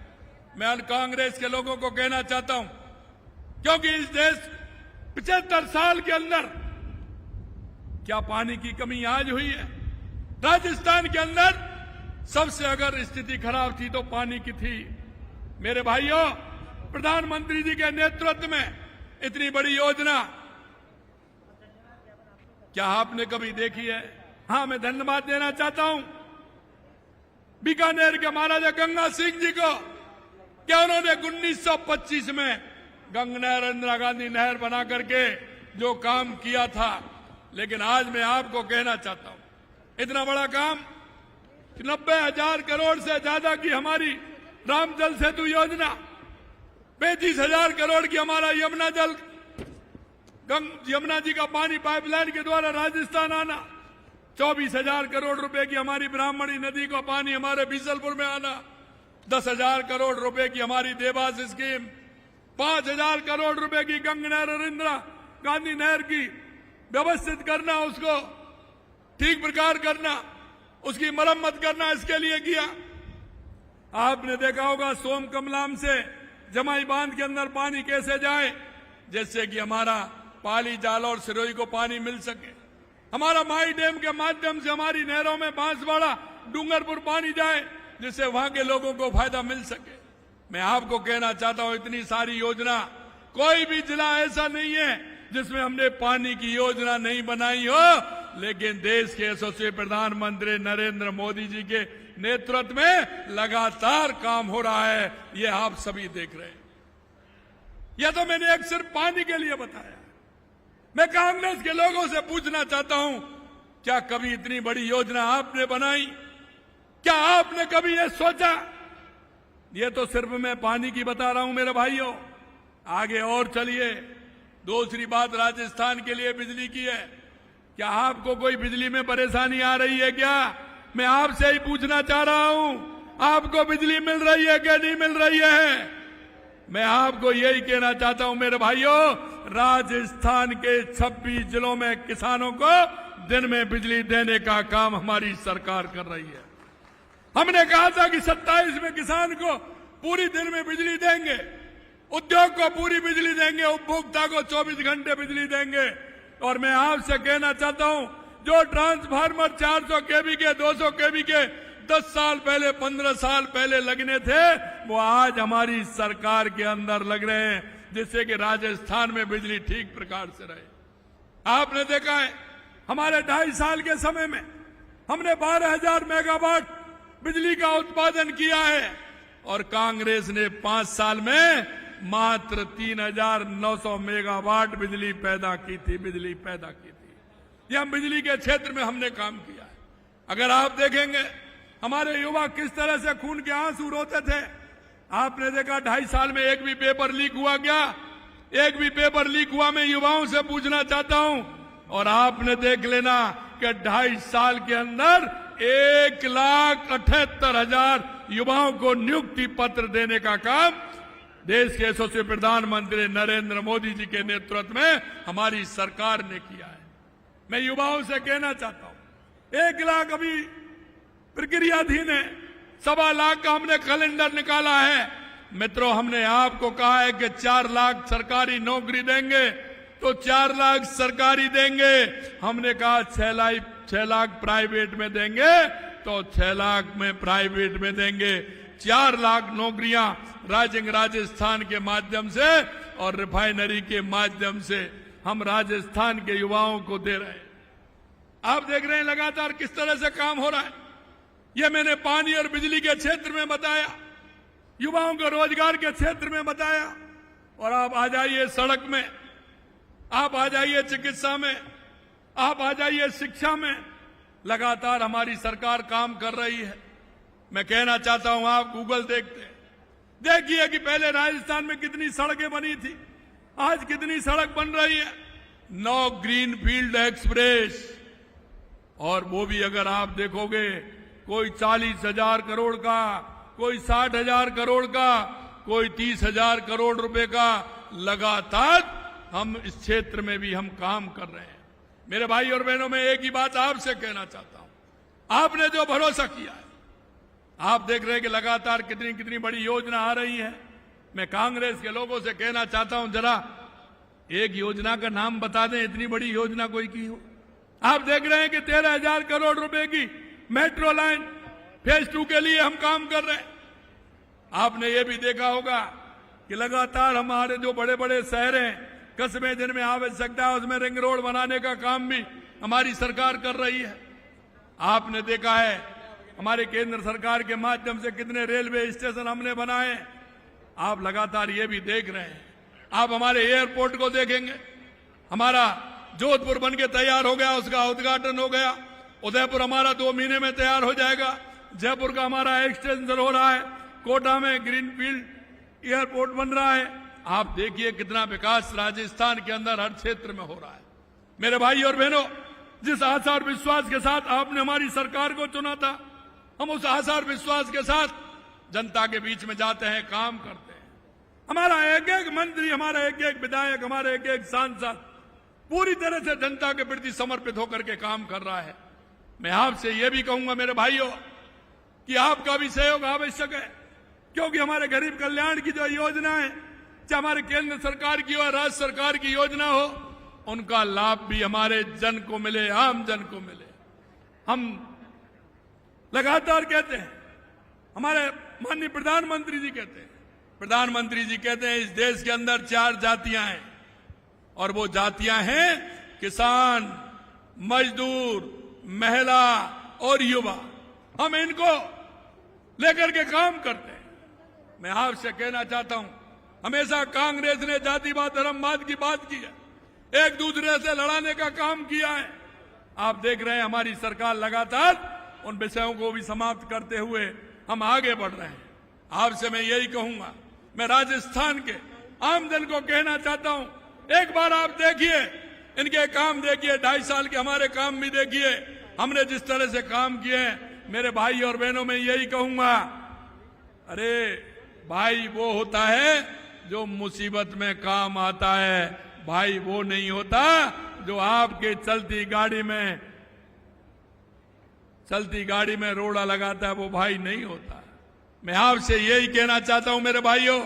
मैं कांग्रेस के लोगों को कहना चाहता हूं, क्योंकि इस देश 75 साल के अंदर क्या पानी की कमी आज हुई है? राजस्थान के अंदर सबसे अगर स्थिति खराब थी तो पानी की थी। मेरे भाइयों, प्रधानमंत्री जी के नेतृत्व में इतनी बड़ी योजना क्या आपने कभी देखी है? हाँ, मैं धन्यवाद देना चाहता हूं बीकानेर के महाराजा गंगा सिंह जी को, क्या उन्होंने 1925 में गंगा इंदिरा गांधी नहर बना करके जो काम किया था। लेकिन आज मैं आपको कहना चाहता हूं इतना बड़ा काम 90,000 करोड़ से ज्यादा की हमारी राम जल सेतु योजना, 35,000 करोड़ की हमारा यमुना जल यमुना जी का पानी पाइपलाइन के द्वारा राजस्थान आना, 24,000 करोड़ रुपए की हमारी ब्राह्मणी नदी का पानी हमारे बीसलपुर में आना, 10,000 करोड़ रुपए की हमारी देवास स्कीम, 5,000 करोड़ रुपए की गंगा नहर और इंदिरा गांधी नहर की व्यवस्थित करना, उसको ठीक प्रकार करना, उसकी मरम्मत करना, इसके लिए किया। आपने देखा होगा सोम कमलाम से जमाई बांध के अंदर पानी कैसे जाए, जिससे कि हमारा पाली, जालौर और सिरोही को पानी मिल सके। हमारा माई डैम के माध्यम से हमारी नहरों में बांसवाड़ा, डूंगरपुर पानी जाए, जिससे वहां के लोगों को फायदा मिल सके। मैं आपको कहना चाहता हूं इतनी सारी योजना, कोई भी जिला ऐसा नहीं है जिसमें हमने पानी की योजना नहीं बनाई हो। लेकिन देश के यशस्वी प्रधानमंत्री नरेंद्र मोदी जी के नेतृत्व में लगातार काम हो रहा है, ये आप सभी देख रहे हैं। यह तो मैंने एक सिर्फ पानी के लिए बताया। मैं कांग्रेस के लोगों से पूछना चाहता हूं, क्या कभी इतनी बड़ी योजना आपने बनाई? क्या आपने कभी यह सोचा? ये तो सिर्फ मैं पानी की बता रहा हूं मेरे भाइयों। आगे और चलिए, दूसरी बात राजस्थान के लिए बिजली की है। क्या आपको कोई बिजली में परेशानी आ रही है क्या? मैं आपसे ही पूछना चाह रहा हूं, आपको बिजली मिल रही है क्या नहीं मिल रही है? मैं आपको यही कहना चाहता हूं मेरे भाइयों, राजस्थान के 26 जिलों में किसानों को दिन में बिजली देने का काम हमारी सरकार कर रही है। हमने कहा था कि 27 में किसान को पूरी दिन में बिजली देंगे, उद्योग को पूरी बिजली देंगे, उपभोक्ता को 24 घंटे बिजली देंगे। और मैं आपसे कहना चाहता हूं, जो ट्रांसफार्मर 400 केवी के, 200 केवी के 10 साल पहले, 15 साल पहले लगने थे, वो आज हमारी सरकार के अंदर लग रहे हैं, जिससे कि राजस्थान में बिजली ठीक प्रकार से रहे। आपने देखा है हमारे 2.5 साल के समय में हमने 12,000 मेगावाट बिजली का उत्पादन किया है, और कांग्रेस ने 5 साल में मात्र 3,900 मेगावाट बिजली पैदा की थी। यह हम बिजली के क्षेत्र में हमने काम किया है। अगर आप देखेंगे हमारे युवा किस तरह से खून के आंसू रोते थे। आपने देखा 2.5 साल में एक भी पेपर लीक हुआ क्या? एक भी पेपर लीक हुआ? मैं युवाओं से पूछना चाहता हूं। और आपने देख लेना कि 2.5 साल के अंदर 1,78,000 युवाओं को नियुक्ति पत्र देने का काम देश के यशस्वी प्रधानमंत्री नरेंद्र मोदी जी के नेतृत्व में हमारी सरकार ने किया है। मैं युवाओं से कहना चाहता हूं, 1 लाख अभी प्रक्रियाधीन है, 1.25 लाख का हमने कैलेंडर निकाला है। मित्रों, हमने आपको कहा है कि 4 लाख सरकारी नौकरी देंगे, तो 4 लाख सरकारी देंगे। हमने कहा 6 लाख प्राइवेट में देंगे, तो 6 लाख में प्राइवेट में देंगे। 4 लाख नौकरियां राजस्थान के माध्यम से और रिफाइनरी के माध्यम से हम राजस्थान के युवाओं को दे रहे हैं। आप देख रहे हैं लगातार किस तरह से काम हो रहा है। यह मैंने पानी और बिजली के क्षेत्र में बताया, युवाओं को रोजगार के क्षेत्र में बताया। और आप आ जाइए सड़क में, आप आ जाइए चिकित्सा में, आप आ जाइए शिक्षा में, लगातार हमारी सरकार काम कर रही है। मैं कहना चाहता हूं, आप गूगल देखिए कि पहले राजस्थान में कितनी सड़कें बनी थी, आज कितनी सड़क बन रही है। 9 ग्रीनफील्ड एक्सप्रेस, और वो भी अगर आप देखोगे कोई 40,000 करोड़ का, कोई 60,000 करोड़ का, कोई 30,000 करोड़ रुपए का। लगातार हम इस क्षेत्र में भी हम काम कर रहे हैं। मेरे भाई और बहनों, मैं एक ही बात आपसे कहना चाहता हूं, आपने जो भरोसा किया है, आप देख रहे हैं कि लगातार कितनी बड़ी योजना आ रही है। मैं कांग्रेस के लोगों से कहना चाहता हूं, जरा एक योजना का नाम बता दें, इतनी बड़ी योजना कोई की हो। आप देख रहे हैं कि 13,000 करोड़ रुपए की मेट्रो लाइन फेज 2 के लिए हम काम कर रहे हैं। आपने ये भी देखा होगा कि लगातार हमारे जो बड़े बड़े शहर हैं, कस्बे जिनमें आवश्यकता है, उसमें रिंग रोड बनाने का काम भी हमारी सरकार कर रही है। आपने देखा है हमारे केंद्र सरकार के माध्यम से कितने रेलवे स्टेशन हमने बनाए हैं। आप लगातार ये भी देख रहे हैं। आप हमारे एयरपोर्ट को देखेंगे, हमारा जोधपुर बन के तैयार हो गया, उसका उद्घाटन हो गया। उदयपुर हमारा 2 महीने में तैयार हो जाएगा। जयपुर का हमारा एक्सटेंशन हो रहा है। कोटा में ग्रीनफील्ड एयरपोर्ट बन रहा है। आप देखिए कितना विकास राजस्थान के अंदर हर क्षेत्र में हो रहा है। मेरे भाई और बहनों, जिस आशा और विश्वास के साथ आपने हमारी सरकार को चुना था, हम उस आशा और विश्वास के साथ जनता के बीच में जाते हैं, काम करते हैं। हमारा एक एक मंत्री, हमारा एक एक विधायक, हमारे एक एक सांसद पूरी तरह से जनता के प्रति समर्पित होकर के काम कर रहा है। मैं आपसे यह भी कहूंगा मेरे भाइयों कि आपका भी सहयोग आवश्यक है, क्योंकि हमारे गरीब कल्याण की जो योजना है, चाहे हमारे केंद्र सरकार की हो, राज्य सरकार की योजना हो, उनका लाभ भी हमारे जन को मिले, आम जन को मिले। हम लगातार कहते हैं, हमारे माननीय प्रधानमंत्री जी कहते हैं, इस देश के अंदर 4 जातियां हैं, और वो जातियां हैं किसान, मजदूर, महिला और युवा। हम इनको लेकर के काम करते हैं। मैं आपसे कहना चाहता हूं, हमेशा कांग्रेस ने जातिवाद, धर्मवाद की बात की है, एक दूसरे से लड़ाने का काम किया है। आप देख रहे हैं हमारी सरकार लगातार उन विषयों को भी समाप्त करते हुए हम आगे बढ़ रहे हैं। आपसे मैं यही कहूंगा, मैं राजस्थान के आम जन को कहना चाहता हूं, एक बार आप देखिए इनके काम, देखिए 2.5 साल के हमारे काम भी देखिए, हमने जिस तरह से काम किए हैं। मेरे भाई और बहनों, मैं यही कहूंगा, अरे भाई वो होता है जो मुसीबत में काम आता है, भाई वो नहीं होता जो आपके चलती गाड़ी में रोड़ा लगाता है, वो भाई नहीं होता। मैं आपसे यही कहना चाहता हूं मेरे भाइयों,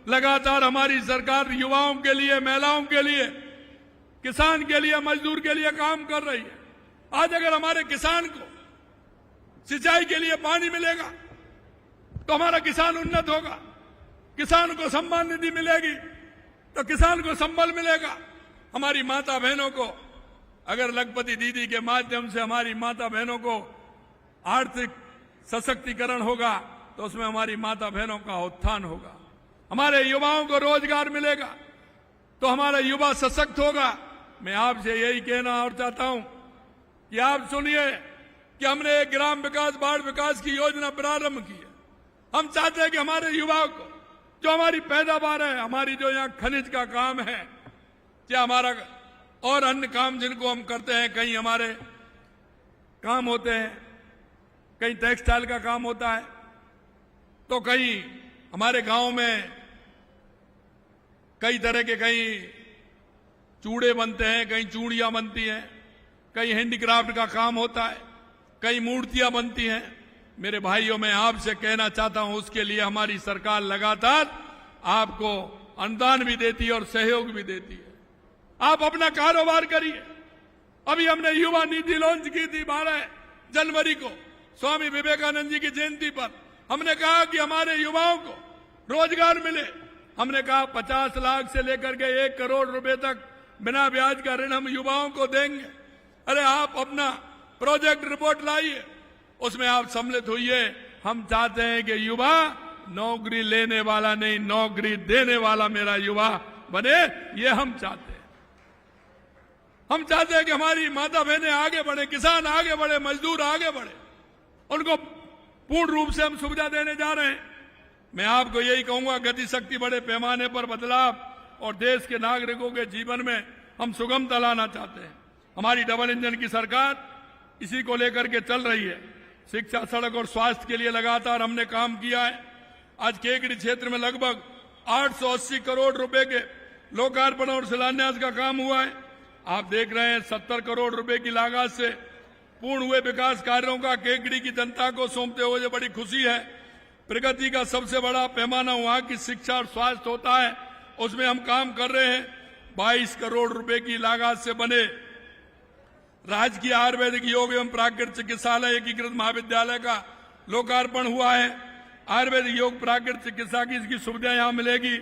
लगातार हमारी सरकार युवाओं के लिए, महिलाओं के लिए, किसान के लिए, मजदूर के लिए काम कर रही है। आज अगर हमारे किसान को सिंचाई के लिए पानी मिलेगा तो हमारा किसान उन्नत होगा, किसान को सम्मान निधि मिलेगी तो किसान को संबल मिलेगा। हमारी माता बहनों को अगर लखपति दीदी के माध्यम से हमारी माता बहनों को आर्थिक सशक्तिकरण होगा तो उसमें हमारी माता बहनों का उत्थान होगा। हमारे युवाओं को रोजगार मिलेगा तो हमारा युवा सशक्त होगा। मैं आपसे यही कहना और चाहता हूं कि आप सुनिए कि हमने एक ग्राम विकास, बाढ़ विकास की योजना प्रारंभ की है। हम चाहते हैं कि हमारे युवाओं को, जो हमारी पैदावार है, हमारी जो यहाँ खनिज का काम है, चाहे हमारा और अन्य काम जिनको हम करते हैं, कहीं हमारे काम होते हैं, कहीं टेक्सटाइल का काम होता है, तो कहीं हमारे गांव में कई तरह के, कहीं चूड़े बनते हैं, कहीं चूड़ियां बनती हैं, कहीं हैंडीक्राफ्ट का काम होता है, कई मूर्तियां बनती हैं। मेरे भाइयों, मैं आपसे कहना चाहता हूं, उसके लिए हमारी सरकार लगातार आपको अनुदान भी देती है और सहयोग भी देती है। आप अपना कारोबार करिए। अभी हमने युवा नीति लॉन्च की थी 12 जनवरी को, स्वामी विवेकानंद जी की जयंती पर। हमने कहा कि हमारे युवाओं को रोजगार मिले। हमने कहा 50 लाख से लेकर के 1 करोड़ रुपए तक बिना ब्याज का ऋण हम युवाओं को देंगे। अरे आप अपना प्रोजेक्ट रिपोर्ट लाइए, उसमें आप सम्मिलित होइए। हम चाहते हैं कि युवा नौकरी लेने वाला नहीं, नौकरी देने वाला मेरा युवा बने, ये हम चाहते हैं। हम चाहते हैं कि हमारी माता बहनें आगे बढ़े, किसान आगे बढ़े, मजदूर आगे बढ़े, उनको पूर्ण रूप से हम सुविधा देने जा रहे हैं। मैं आपको यही कहूंगा, गति शक्ति बड़े पैमाने पर बदलाव और देश के नागरिकों के जीवन में हम सुगमता लाना चाहते हैं। हमारी डबल इंजन की सरकार इसी को लेकर के चल रही है। शिक्षा, सड़क और स्वास्थ्य के लिए लगातार हमने काम किया है। आज केकड़ी क्षेत्र में लगभग 880 करोड़ रुपए के लोकार्पण और शिलान्यास का काम हुआ है। आप देख रहे हैं 70 करोड़ रुपए की लागत से पूर्ण हुए विकास कार्यों का केकड़ी की जनता को सौंपते हुए बड़ी खुशी है। प्रगति का सबसे बड़ा पैमाना वहां की शिक्षा और स्वास्थ्य होता है, उसमें हम काम कर रहे हैं। 22 करोड़ रुपए की लागत से बने राजकीय आयुर्वेदिक योग एवं प्राकृतिक चिकित्सालय एकीकृत महाविद्यालय का लोकार्पण हुआ है। आयुर्वेदिक योग प्राकृतिक चिकित्सा की इसकी सुविधा यहां मिलेगी।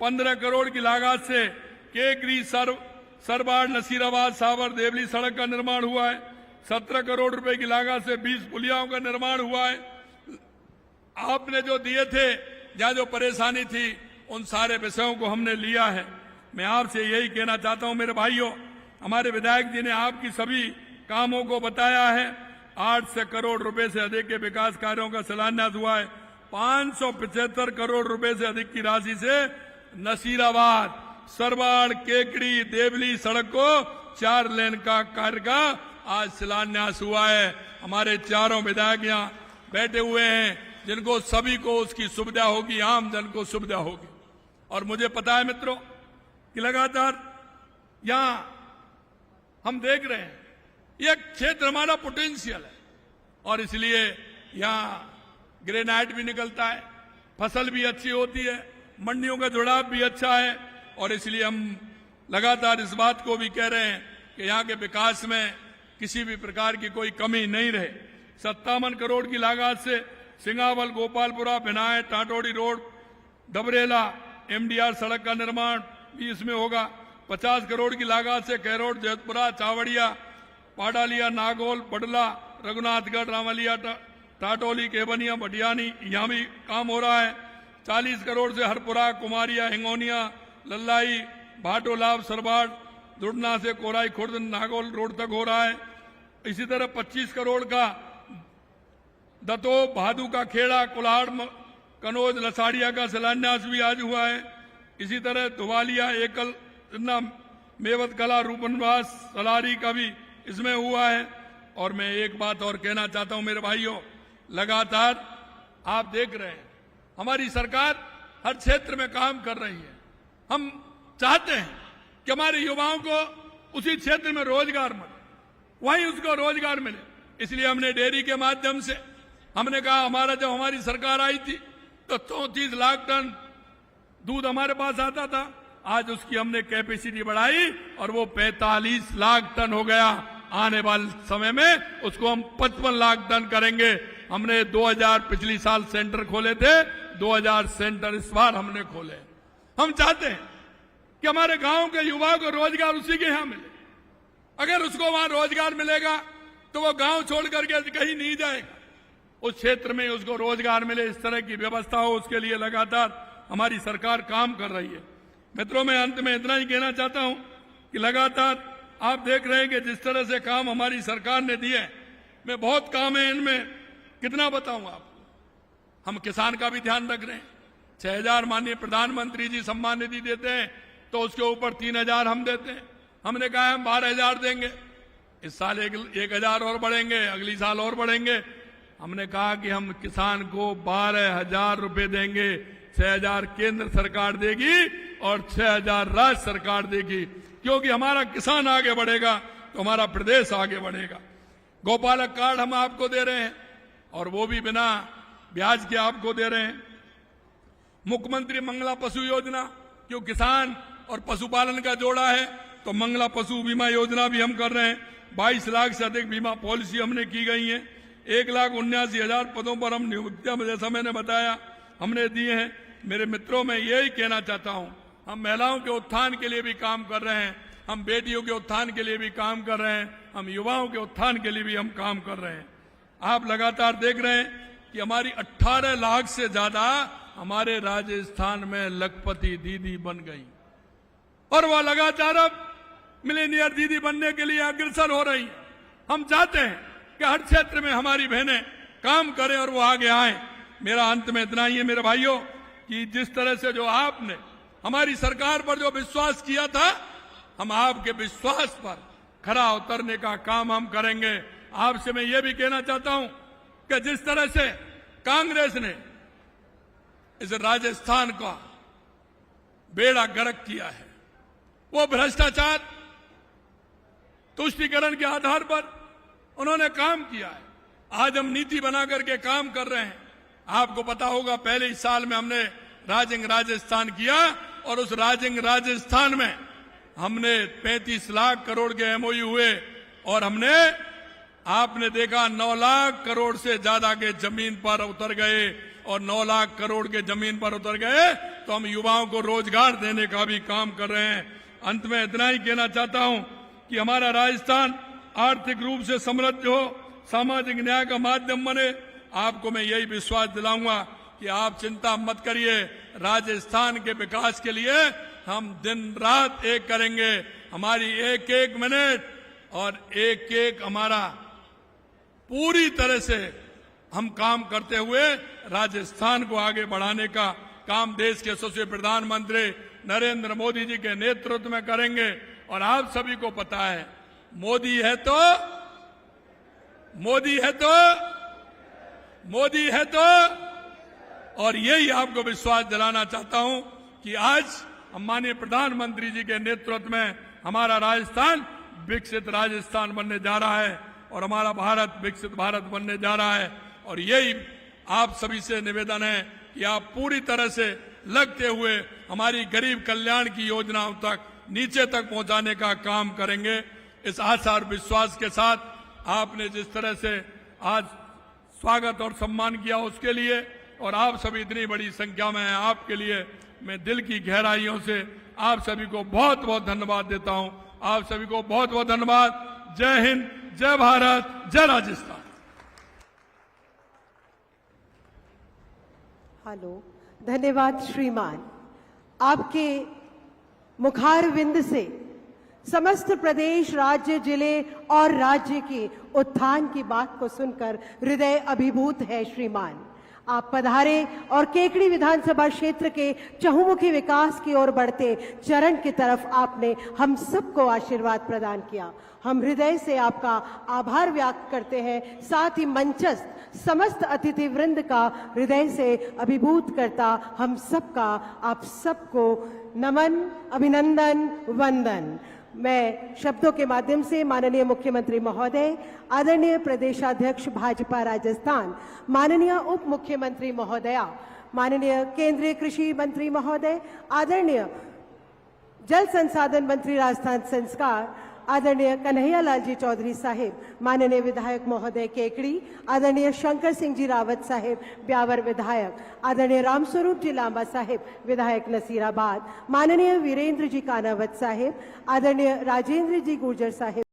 15 करोड़ की लागत से केकरी सरबाड़ नसीराबाद सावर देवली सड़क का निर्माण हुआ है। 17 करोड़ रुपए की लागत से 20 पुलियाओं का निर्माण हुआ है। आपने जो दिए थे, जहां जो परेशानी थी, उन सारे विषयों को हमने लिया है। मैं आपसे यही कहना चाहता हूं मेरे भाइयों, हमारे विधायक जी ने आपकी सभी कामों को बताया है। 800 करोड़ रुपए से अधिक के विकास कार्यों का शिलान्यास हुआ है। 575 करोड़ रुपए से अधिक की राशि से नसीराबाद सरबाड़ केकड़ी देवली सड़क को 4 लेन का कार्य का आज शिलान्यास हुआ है। हमारे चारों विधायक यहाँ बैठे हुए हैं, जिनको सभी को उसकी सुविधा होगी, आम जन को सुविधा होगी। और मुझे पता है मित्रों कि लगातार यहां हम देख रहे हैं यह क्षेत्र हमारा पोटेंशियल है, और इसलिए यहां ग्रेनाइट भी निकलता है, फसल भी अच्छी होती है, मंडियों का जुड़ाव भी अच्छा है, और इसलिए हम लगातार इस बात को भी कह रहे हैं कि यहां के विकास में किसी भी प्रकार की कोई कमी नहीं रहे। 57 करोड़ की लागत से सिंगावल गोपालपुरा बिनाए टाटोड़ी रोड डबरेला एमडीआर सड़क का निर्माण भी इसमें होगा। 50 करोड़ की लागत से कैरोड जैतपुरा चावड़िया पाडालिया नागौल बडला रघुनाथगढ़ रामलिया टाटोली केवनिया भटियानी यहाँ भी काम हो रहा है। 40 करोड़ से हरपुरा कुमारिया हिंगोनिया लल्लाई भाटोलाभ सरबाड़ दुड़ना से कोराई खुर्द नागौल रोड तक हो रहा है। इसी तरह 25 करोड़ का दतो भादू का खेड़ा कुल्हाड़ कनौज लसाड़िया का शिलान्यास भी आज हुआ है। इसी तरह धुवालिया एकल मेवत कला रूपनवास सलारी का भी इसमें हुआ है। और मैं एक बात और कहना चाहता हूं मेरे भाइयों, लगातार आप देख रहे हैं हमारी सरकार हर क्षेत्र में काम कर रही है। हम चाहते हैं कि हमारे युवाओं को उसी क्षेत्र में रोजगार मिले, वहीं उसको रोजगार मिले। इसलिए हमने डेयरी के माध्यम से हमने कहा, जब हमारी सरकार आई थी तो 34 लाख टन दूध हमारे पास आता था, आज उसकी हमने कैपेसिटी बढ़ाई और वो 45 लाख टन हो गया। आने वाले समय में उसको हम 55 लाख टन करेंगे। हमने 2000 पिछली साल सेंटर खोले थे, 2000 सेंटर इस बार हमने खोले। हम चाहते हैं कि हमारे गांव के युवाओं को रोजगार उसी के यहां मिले। अगर उसको वहां रोजगार मिलेगा तो वो गांव छोड़ करके कहीं नहीं जाएगा, उस क्षेत्र में उसको रोजगार मिले, इस तरह की व्यवस्था हो, उसके लिए लगातार हमारी सरकार काम कर रही है। मित्रों, मैं अंत में इतना ही कहना चाहता हूं कि लगातार आप देख रहे हैं कि जिस तरह से काम हमारी सरकार ने दिए, मैं बहुत काम है इनमें, कितना बताऊं आपको। हम किसान का भी ध्यान रख रहे हैं। 6000 माननीय प्रधानमंत्री जी सम्मान निधि देते हैं तो उसके ऊपर 3000 हम देते हैं। हमने कहा हम 12000 देंगे, इस साल 1000 और बढ़ेंगे, अगली साल और बढ़ेंगे। हमने कहा कि हम किसान को 12000 रुपए देंगे, 6000 केंद्र सरकार देगी और 6000 राज्य सरकार देगी, क्योंकि हमारा किसान आगे बढ़ेगा तो हमारा प्रदेश आगे बढ़ेगा। गोपालक कार्ड हम आपको दे रहे हैं और वो भी बिना ब्याज के आपको दे रहे हैं। मुख्यमंत्री मंगला पशु योजना, जो किसान और पशुपालन का जोड़ा है, तो मंगला पशु बीमा योजना भी हम कर रहे हैं। 22 लाख से अधिक बीमा पॉलिसी हमने की गई है। 1,79,000 पदों पर हम नियुक्तियां, जैसा मैंने बताया, हमने दिए हैं। मेरे मित्रों, मैं यही कहना चाहता हूं, हम महिलाओं के उत्थान के लिए भी काम कर रहे हैं, हम बेटियों के उत्थान के लिए भी काम कर रहे हैं, हम युवाओं के उत्थान के लिए भी हम काम कर रहे हैं। आप लगातार देख रहे हैं कि हमारी 18 लाख से ज्यादा हमारे राजस्थान में लखपति दीदी बन गई, और वह लगातार अब मिलेनियर दीदी बनने के लिए अग्रसर हो रही है। हम चाहते हैं कि हर क्षेत्र में हमारी बहनें काम करें और वो आगे आए। मेरा अंत में इतना ही है मेरे भाइयों कि जिस तरह से जो आपने हमारी सरकार पर जो विश्वास किया था, हम आपके विश्वास पर खरा उतरने का काम हम करेंगे। आपसे मैं ये भी कहना चाहता हूं कि जिस तरह से कांग्रेस ने इस राजस्थान का बेड़ा गर्क किया है, वो भ्रष्टाचार तुष्टीकरण के आधार पर उन्होंने काम किया है। आज हम नीति बना करके काम कर रहे हैं। आपको पता होगा, पहले ही साल में हमने राजिंग राजस्थान किया और उस राजिंग राजस्थान में हमने 35 लाख करोड़ के एमओयू हुए, और हमने आपने देखा 9 लाख करोड़ से ज्यादा के जमीन पर उतर गए और 9 लाख करोड़ के जमीन पर उतर गए तो हम युवाओं को रोजगार देने का भी काम कर रहे हैं। अंत में इतना ही कहना चाहता हूं कि हमारा राजस्थान आर्थिक रूप से समृद्ध हो, सामाजिक न्याय का माध्यम बने। आपको मैं यही विश्वास दिलाऊंगा कि आप चिंता मत करिए, राजस्थान के विकास के लिए हम दिन रात एक करेंगे। हमारी एक एक मिनट और एक एक हमारा पूरी तरह से हम काम करते हुए राजस्थान को आगे बढ़ाने का काम देश के यशस्वी प्रधानमंत्री नरेंद्र मोदी जी के नेतृत्व में करेंगे। और आप सभी को पता है, मोदी है तो और यही आपको विश्वास दिलाना चाहता हूं कि आज हम माननीय प्रधानमंत्री जी के नेतृत्व में हमारा राजस्थान विकसित राजस्थान बनने जा रहा है और हमारा भारत विकसित भारत बनने जा रहा है। और यही आप सभी से निवेदन है कि आप पूरी तरह से लगते हुए हमारी गरीब कल्याण की योजनाओं तक नीचे तक पहुंचाने का काम करेंगे। इस आशा और विश्वास के साथ आपने जिस तरह से आज स्वागत और सम्मान किया उसके लिए, और आप सभी इतनी बड़ी संख्या में हैं, आपके लिए मैं दिल की गहराइयों से आप सभी को बहुत बहुत धन्यवाद देता हूं। आप सभी को बहुत बहुत धन्यवाद। जय हिंद, जय भारत, जय राजस्थान। हेलो, धन्यवाद श्रीमान। आपके मुखारविंद से समस्त प्रदेश, राज्य, जिले और राज्य के उत्थान की बात को सुनकर हृदय अभिभूत है श्रीमान। आप पधारे और केकड़ी विधानसभा क्षेत्र के चहुमुखी विकास की ओर बढ़ते चरण की तरफ आपने हम सबको आशीर्वाद प्रदान किया। हम हृदय से आपका आभार व्यक्त करते हैं। साथ ही मंचस्थ समस्त अतिथि वृंद का हृदय से अभिभूत करता हम सबका आप सबको नमन, अभिनंदन, वंदन। मैं शब्दों के माध्यम से माननीय मुख्यमंत्री महोदय, आदरणीय प्रदेशाध्यक्ष भाजपा राजस्थान, माननीय उप मुख्यमंत्री महोदया, माननीय केंद्रीय कृषि मंत्री महोदय, आदरणीय जल संसाधन मंत्री राजस्थान संस्कार, आदरणीय कन्हैयालाल जी चौधरी साहिब, माननीय विधायक महोदय केकड़ी, आदरणीय शंकर सिंह जी रावत साहिब ब्यावर विधायक, आदरणीय रामस्वरूप जी लांबा साहिब विधायक नसीराबाद, माननीय वीरेंद्र जी कानावत साहिब, आदरणीय राजेंद्र जी गुर्जर साहिब